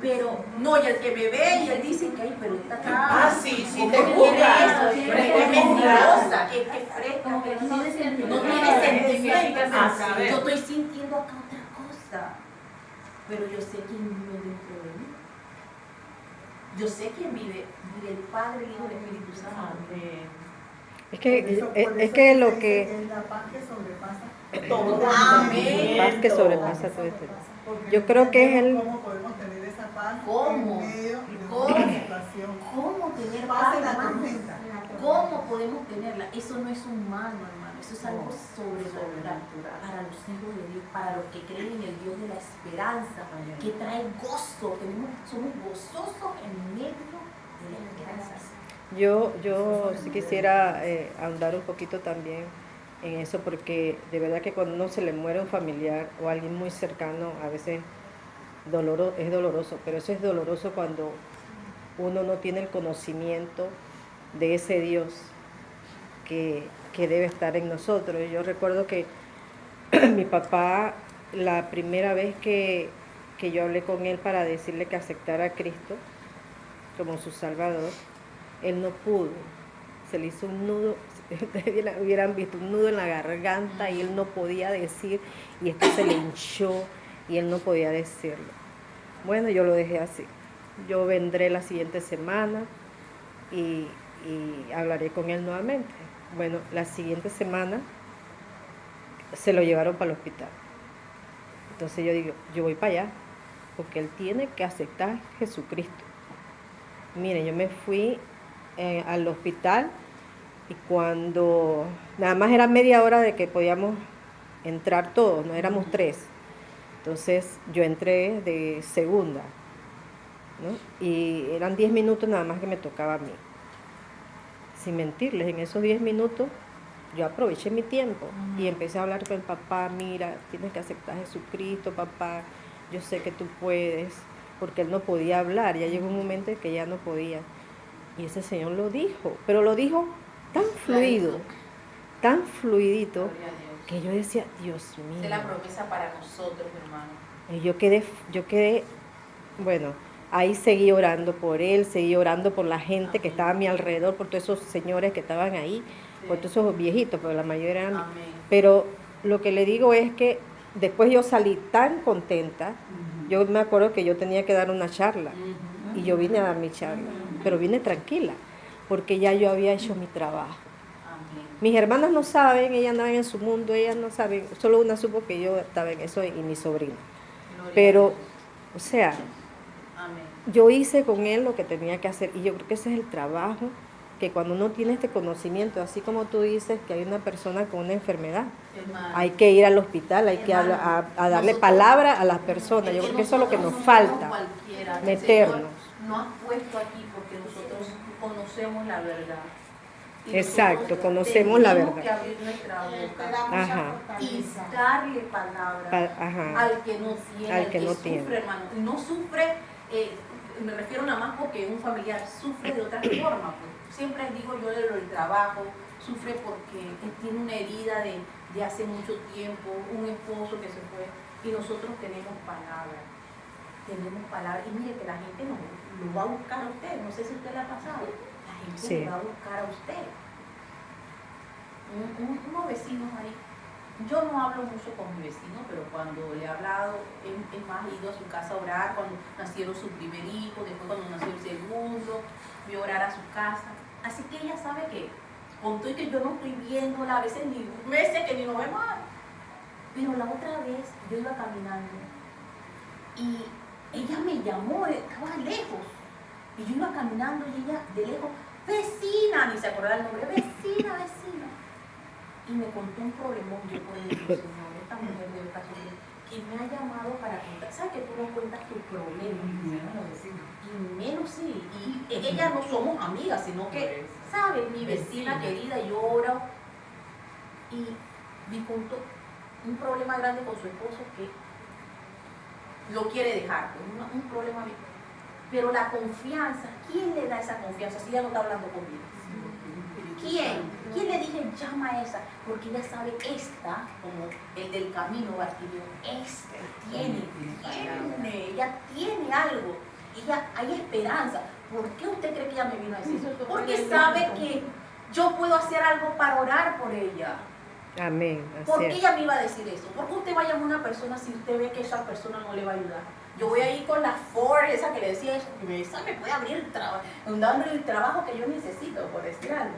pero no, y el que me ve y él dice que ay, pero esta Ah, sí, sí, ¿cómo te tiene juzga. eso? Sí, Es te mentirosa, que fresca, Como que no tiene sentimiento. no tiene sentimiento. Así es. Yo estoy sintiendo acá otra cosa, pero yo sé quién vive dentro de mí. Yo sé quién vive el Padre, el Hijo y el Espíritu Santo. Amén. Es que lo que Es la paz que sobrepasa. Todo Amén. paz que sobrepasa todo esto. Yo creo que es el ¿Cómo podemos tener esa paz ¿Cómo? en medio ¿Cómo? de una situación? ¿Cómo tener Paz paz, en la hermano? tormenta. ¿Cómo podemos tenerla? Eso no es humano, hermano. Eso es algo sobrenatural para los hijos de Dios, para los que creen en el Dios de la esperanza, que trae gozo. Somos gozosos en medio de la esperanza. yo sí quisiera ahondar un poquito también en eso, porque de verdad que cuando uno se le muere un familiar o alguien muy cercano, a veces es doloroso, pero eso es doloroso cuando uno no tiene el conocimiento de ese Dios que debe estar en nosotros. Yo recuerdo que mi papá, la primera vez que yo hablé con él para decirle que aceptara a Cristo como su Salvador, él no pudo. Se le hizo un nudo, ustedes hubieran visto un nudo en la garganta y él no podía decir, y esto se le hinchó y él no podía decirlo. Bueno, yo lo dejé así. Yo vendré la siguiente semana y hablaré con él nuevamente. Bueno, la siguiente semana se lo llevaron para el hospital. Entonces yo digo, yo voy para allá, porque él tiene que aceptar a Jesucristo. Miren, yo me fui al hospital Y cuando nada más era media hora de que podíamos entrar todos, no éramos 3. Entonces yo entré de segunda, ¿no? Y eran 10 minutos nada más que me tocaba a mí. Sin mentirles, en esos 10 minutos yo aproveché mi tiempo y empecé a hablar con el papá. Mira, tienes que aceptar a Jesucristo, papá, yo sé que tú puedes, porque él no podía hablar, ya llegó un momento en que ya no podía. Y ese señor lo dijo, pero lo dijo tan fluido, tan fluidito, que yo decía, Dios mío. Esa es la promesa para nosotros, hermano. Y yo quedé, bueno, ahí seguí orando por él, seguí orando por la gente que estaba a mi alrededor, por todos esos señores que estaban ahí, por todos esos viejitos, pero la mayoría eran. Amén. Pero lo que le digo es que después yo salí tan contenta, yo me acuerdo que yo tenía que dar una charla, y yo vine a dar mi charla, pero vine tranquila, porque ya yo había hecho mi trabajo. Mis hermanas no saben, ellas andaban en su mundo, ellas no saben, solo una supo que yo estaba en eso y mi sobrina. Pero, o sea, yo hice con él lo que tenía que hacer y yo creo que ese es el trabajo, que cuando uno tiene este conocimiento, así como tú dices que hay una persona con una enfermedad, hay que ir al hospital, hay que a darle palabra a las personas. Yo creo que eso es lo que nos falta, meternos. Nos has puesto aquí porque nosotros conocemos la verdad. Y Exacto, conocemos la verdad. Tenemos que abrir nuestra boca Ajá. y darle palabra Ajá. al que no tiene, Al que no sufre, tiene. hermano. Y no sufre, me refiero nada más porque un familiar sufre de otra forma. Pues. Siempre digo yo de lo del trabajo, sufre porque tiene una herida de hace mucho tiempo, un esposo que se fue, y nosotros tenemos palabra. Tenemos palabra. Y mire que la gente lo va a buscar a usted, no sé si a usted le ha pasado. La gente Sí. lo va a buscar a usted. Unos vecinos ahí. Yo no hablo mucho con mi vecino, pero cuando le he hablado, es más, he ido a su casa a orar, cuando nacieron su primer hijo, después cuando nació el segundo, fui a orar a su casa. Así que ella sabe que, con todo y que yo no estoy viéndola, a veces ni meses que ni nos vemos. Pero la otra vez yo iba caminando y ella me llamó, estaba lejos. Y yo iba caminando y ella de lejos, vecina, ni se acordaba el nombre, vecina, vecina. Y me contó un problemón, yo por el Señor, esta mujer de esta mujer, que me ha llamado para contar, ¿sabes que tú no cuentas tus problemas? Y menos sí, y ella no somos amigas, sino que, ¿sabes? Mi vecina querida, yo oro. Y me contó un problema grande con su esposo que lo quiere dejar, un problema. Pero la confianza, ¿quién le da esa confianza si ella no está hablando conmigo? ¿Quién? ¿Quién le dije llama a esa? Porque ella sabe esta, como el del camino Bartimeo, esta ella tiene algo, hay esperanza. ¿Por qué usted cree que ella me vino a decir eso? Porque sabe que yo puedo hacer algo para orar por ella. Amén. ¿Por Así qué es. ella me iba a decir eso? ¿Por qué usted va a llamar a una persona si usted ve que esa persona no le va a ayudar? Yo voy a ir con la Ford, esa que le decía, esa me puede abrir el trabajo, dándole el trabajo que yo necesito, por decir algo.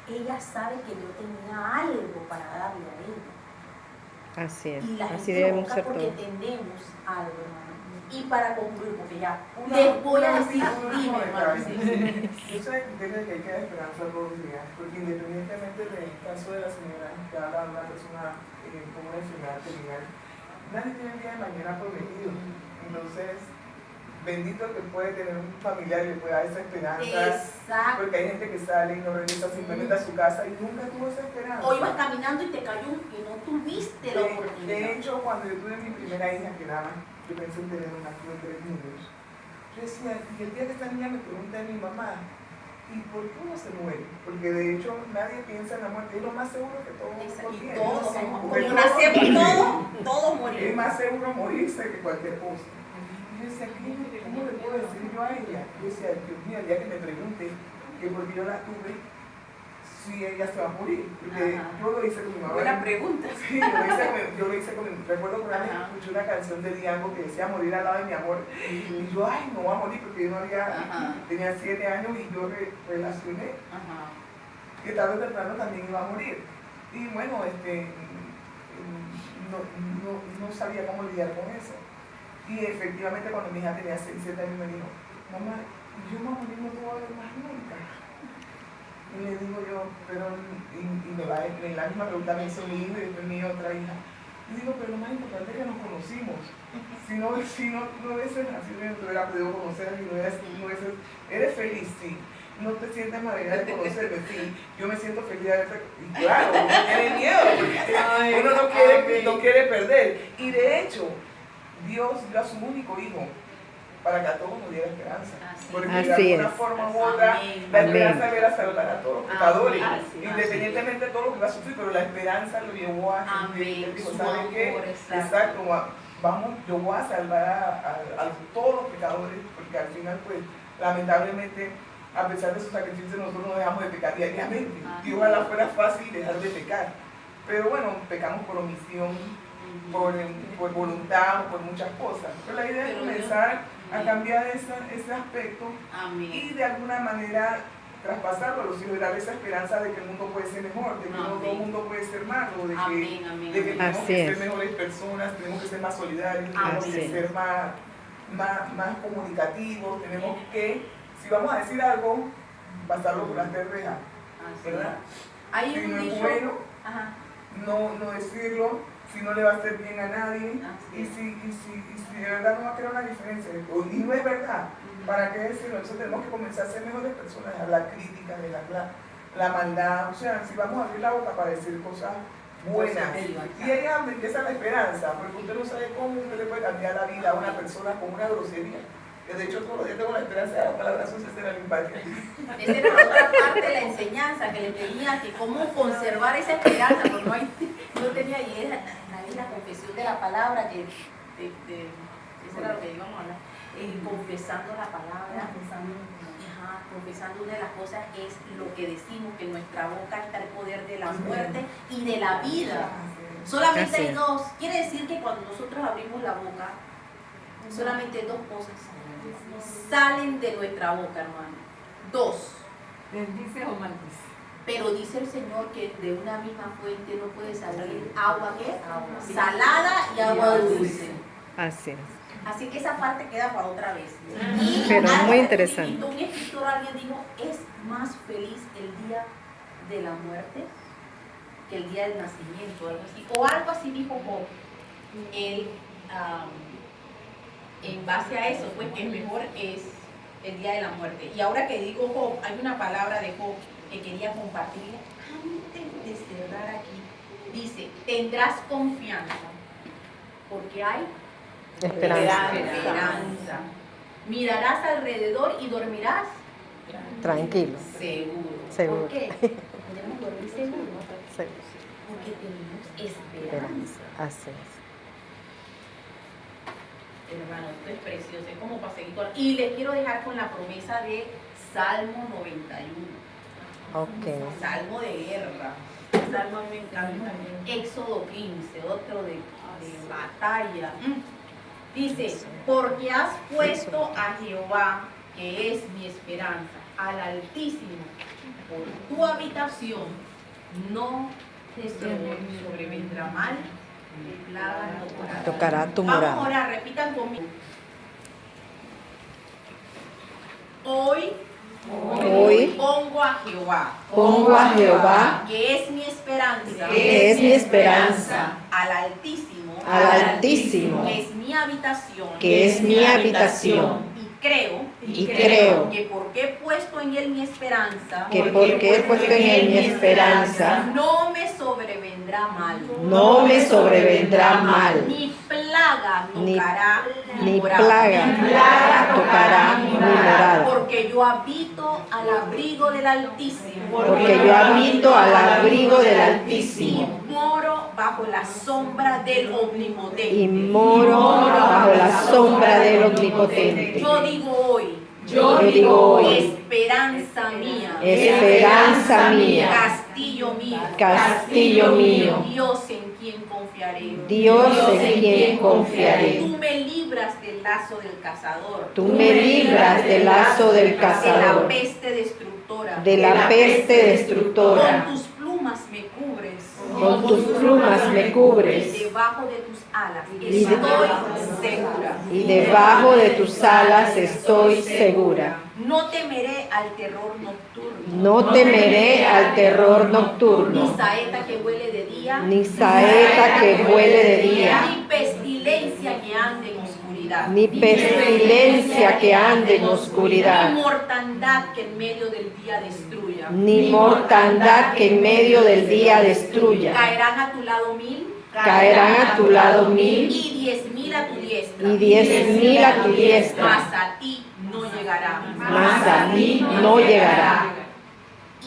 Ella sabe que yo tenía algo para darle a ella. Así es. Y la Así gente lo debemos busca ser porque todos. tenemos algo, hermano. Y para concluir, porque ya les voy a decir, dime, hermano. Sí. Yo sé que hay que dar esperanza todos los días, porque independientemente del caso de la señora que habla de una persona con una enfermedad terminal, nadie tiene el día de mañana prometido. Entonces, bendito el que puede tener un familiar y le pueda dar esa esperanza. Exacto. Porque hay gente que sale y no regresa simplemente a su casa y nunca tuvo esa esperanza. O ibas caminando y te cayó y no tuviste la oportunidad. De hecho, cuando yo tuve mi primera hija, que nada más, yo pensé en tener una hija de 3 niños. Yo decía, y el día que esta niña me pregunta a mi mamá, ¿y por qué uno se muere? Porque de hecho nadie piensa en la muerte, es lo más seguro que todos Y todos, como Porque nacemos todos morimos. es más seguro morirse que cualquier cosa. Y yo decía, ¿cómo le puedo decir yo a ella? Yo decía, Dios mío, el día que me pregunte que por qué yo la tuve, si ella se va a morir. Porque yo lo hice con mi mamá. Buena pregunta. Sí, yo lo hice con mi. Recuerdo que una vez escuché una canción de Diango que decía morir al lado de mi amor. Y yo, ay, no voy a morir porque yo no había. Tenía 7 años y yo relacioné que tarde o temprano también iba a morir. Y bueno, no sabía cómo lidiar con eso. Y efectivamente, cuando mi hija tenía 6, 7 años, me dijo, mamá, yo no voy a morir, no te voy a ver más nunca. Y le digo yo, pero, me va en la misma pregunta me hizo mi hijo y después mi otra hija. Y digo, pero lo más importante es que nos conocimos. Si no hubieses nacido, no te hubiera podido conocer, eres feliz, sí. No te sientes maravillada de conocerme, sí. Yo me siento feliz de verte. Y claro, uno tiene miedo, porque uno no quiere perder. Y de hecho, Dios dio a su único hijo para que a todos nos diera esperanza. Porque de alguna forma u otra, la esperanza era salvar a todos los pecadores, independientemente de todo lo que va a sufrir, pero la esperanza lo llevó a Jesús. Él dijo, ¿saben qué? Exacto, vamos, yo voy a salvar a todos los pecadores, porque al final, pues, lamentablemente, a pesar de su sacrificio, nosotros no dejamos de pecar diariamente. Y ojalá fuera fácil dejar de pecar. Pero bueno, pecamos por omisión, por voluntad, por muchas cosas. Pero la idea es comenzar a cambiar ese aspecto y de alguna manera traspasarlo a los hijos y darle esa esperanza de que el mundo puede ser mejor, de que no todo el mundo puede ser malo, de que tenemos que ser mejores personas, tenemos que ser más solidarios, tenemos que ser más comunicativos, tenemos que, si vamos a decir algo, pasarlo por las tres rejas, ¿verdad? Hay si un no es dicho, bueno, no decirlo, si no le va a hacer bien a nadie, y si de verdad no va a crear una diferencia, y no es verdad, ¿para qué decirlo? Entonces tenemos que comenzar a ser mejores personas, a la crítica, de la maldad, o sea, si vamos a abrir la boca para decir cosas buenas, y ahí es donde empieza la esperanza, porque usted no sabe cómo usted le puede cambiar la vida a una persona con una grosería. De hecho, todos los días tengo la esperanza de la palabra sucia de la limpieza. Esa era la otra parte de la enseñanza que le tenía, que cómo conservar esa esperanza, porque no tenía idea, la confesión de la palabra, que eso era lo que íbamos a hablar, confesando la palabra, confesando una de las cosas es lo que decimos, que en nuestra boca está el poder de la muerte y de la vida. Solamente hay dos, quiere decir que cuando nosotros abrimos la boca, solamente dos cosas salen de nuestra boca, hermano. Dos. ¿Bendice o maldice? Pero dice el Señor que de una misma fuente no puede salir agua ¿qué? Salada y agua dulce. Así es. Así que esa parte queda para otra vez. Pero muy interesante. Y un escritor, alguien dijo, es más feliz el día de la muerte que el día del nacimiento, algo así. O algo así dijo Job. Él, en base a eso, pues que mejor es el día de la muerte. Y ahora que digo Job, hay una palabra de Job que quería compartir antes de cerrar aquí. Dice, tendrás confianza, porque hay Esperanza. Mirarás alrededor y dormirás Tranquilo. seguro. ¿Por qué? Podemos dormir seguro. Porque tenemos esperanza. Así es. Hermano, esto es precioso, es como para seguir. Y les quiero dejar con la promesa de Salmo 91. Ok. Salmo de guerra. Salmo me encanta. Éxodo 15, otro de batalla. Dice, porque has puesto a Jehová, que es mi esperanza, al Altísimo, por tu habitación, no te sobrevendrá mal, ni plaga no Tocará tu Vamos morada. a orar, repitan conmigo. Hoy pongo a Jehová, que es mi esperanza, al Altísimo, que es mi habitación, y creo que porque he puesto en él mi esperanza, no me sobrevendrá mal, ni plaga tocará mi morada, porque yo habito al abrigo del Altísimo, y moro bajo la sombra del Omnipotente. Yo digo hoy, esperanza mía, castillo mío, Dios en quien confiaré. Tú me libras del lazo del cazador, de la peste destructora, con tus plumas me cubres, y debajo de tus alas estoy segura. No temeré al terror nocturno. No temeré al terror nocturno, Ni saeta que huele de día. ni saeta que vuele de día, Ni pestilencia que ande en oscuridad. ni pestilencia que ande en Ni oscuridad, mortandad que en medio del día destruya. ni mortandad que en medio del día destruya. Caerán a tu lado 1000. Caerán a tu lado 1000 Y 10.000 a tu diestra. y 10.000 a tu diestra, Mas a ti no llegará. mas a mí no llegará.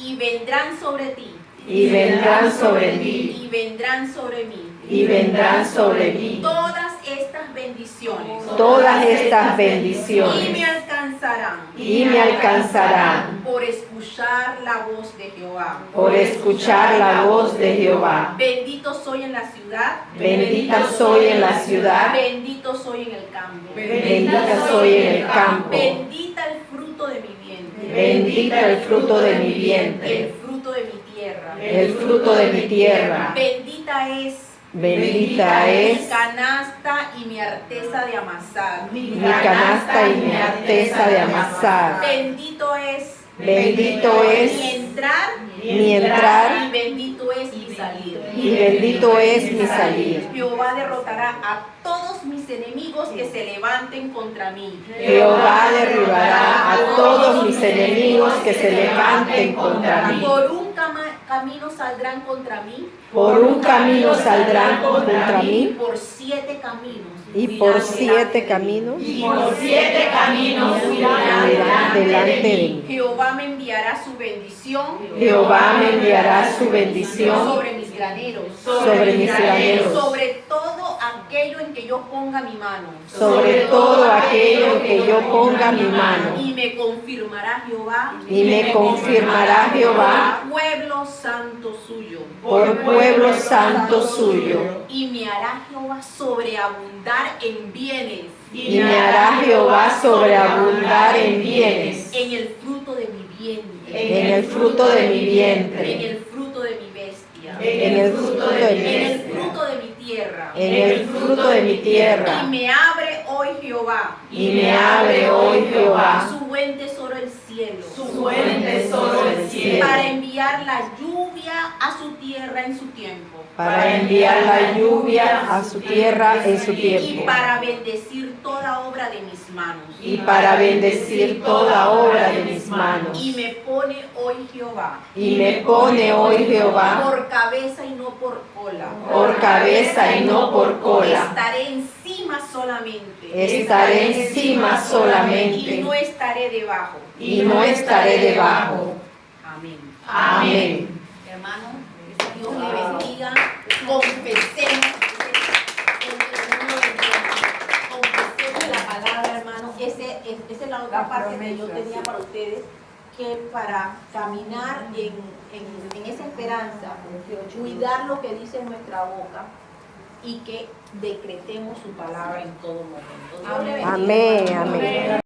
Y vendrán sobre ti. Y vendrán sobre mí, Y vendrán sobre mí. y vendrán sobre mí Todas estas bendiciones. todas estas Y me bendiciones, alcanzarán. y me alcanzarán Por escuchar la voz de Jehová. por escuchar la voz de Jehová. Bendito soy en la ciudad. Bendita soy en la ciudad, Bendito soy en el campo. bendita soy en el campo, Bendita el fruto de mi vientre. bendita el fruto de mi vientre, El fruto de mi tierra. el fruto de mi tierra. Bendita es Bendita es mi canasta y mi arteza de amasar. mi canasta y mi arteza de amasar. Bendito es Bendito es mi entrar mi entrar y bendito es mi salir. y bendito es mi salir. Jehová derrotará a todos mis enemigos que se levanten contra mí. Jehová derribará a todos mis enemigos que se levanten contra mí. Por un camino saldrán contra mí. Por un camino saldrán contra mí, Por 7 caminos. y por 7 caminos irán irán delante de mí. Jehová me enviará su bendición Jehová me enviará su bendición sobre mis graneros. sobre mis graneros, Sobre todo aquello en que yo ponga mi mano. sobre todo aquello en que yo ponga mi mano. Y me confirmará Jehová. Y me confirmará Jehová Pueblo santo suyo. por pueblo santo suyo. Y me hará Jehová sobreabundar en bienes. Y me hará Jehová sobreabundar en bienes, En el fruto de mi vientre. en el fruto de mi En vientre, el fruto de mi bestia. en el fruto de En el mi, fruto de mi tierra. en el fruto de mi Y tierra. me abre hoy Jehová. Y me abre hoy Jehová Su buen tesoro el cielo. el cielo, Para enviar la lluvia a su tierra en su tiempo. para enviar la lluvia a su tierra en su Y tiempo, para bendecir toda obra de mis manos. y para bendecir toda obra de mis manos. Y me pone hoy Jehová Y me pone hoy Jehová por cabeza y no por cola. por cabeza y no por cola. Estaré encima solamente. Estaré encima Y solamente, no estaré debajo. y no estaré debajo. Amén. Amén. Hermano, Dios le bendiga. Confesemos. Confesemos la palabra, hermano. Esa es la otra parte que yo tenía para ustedes, que para caminar en esa esperanza, cuidar lo que dice nuestra boca y que decretemos su palabra en todo momento. Dios le bendiga. Amén, amén.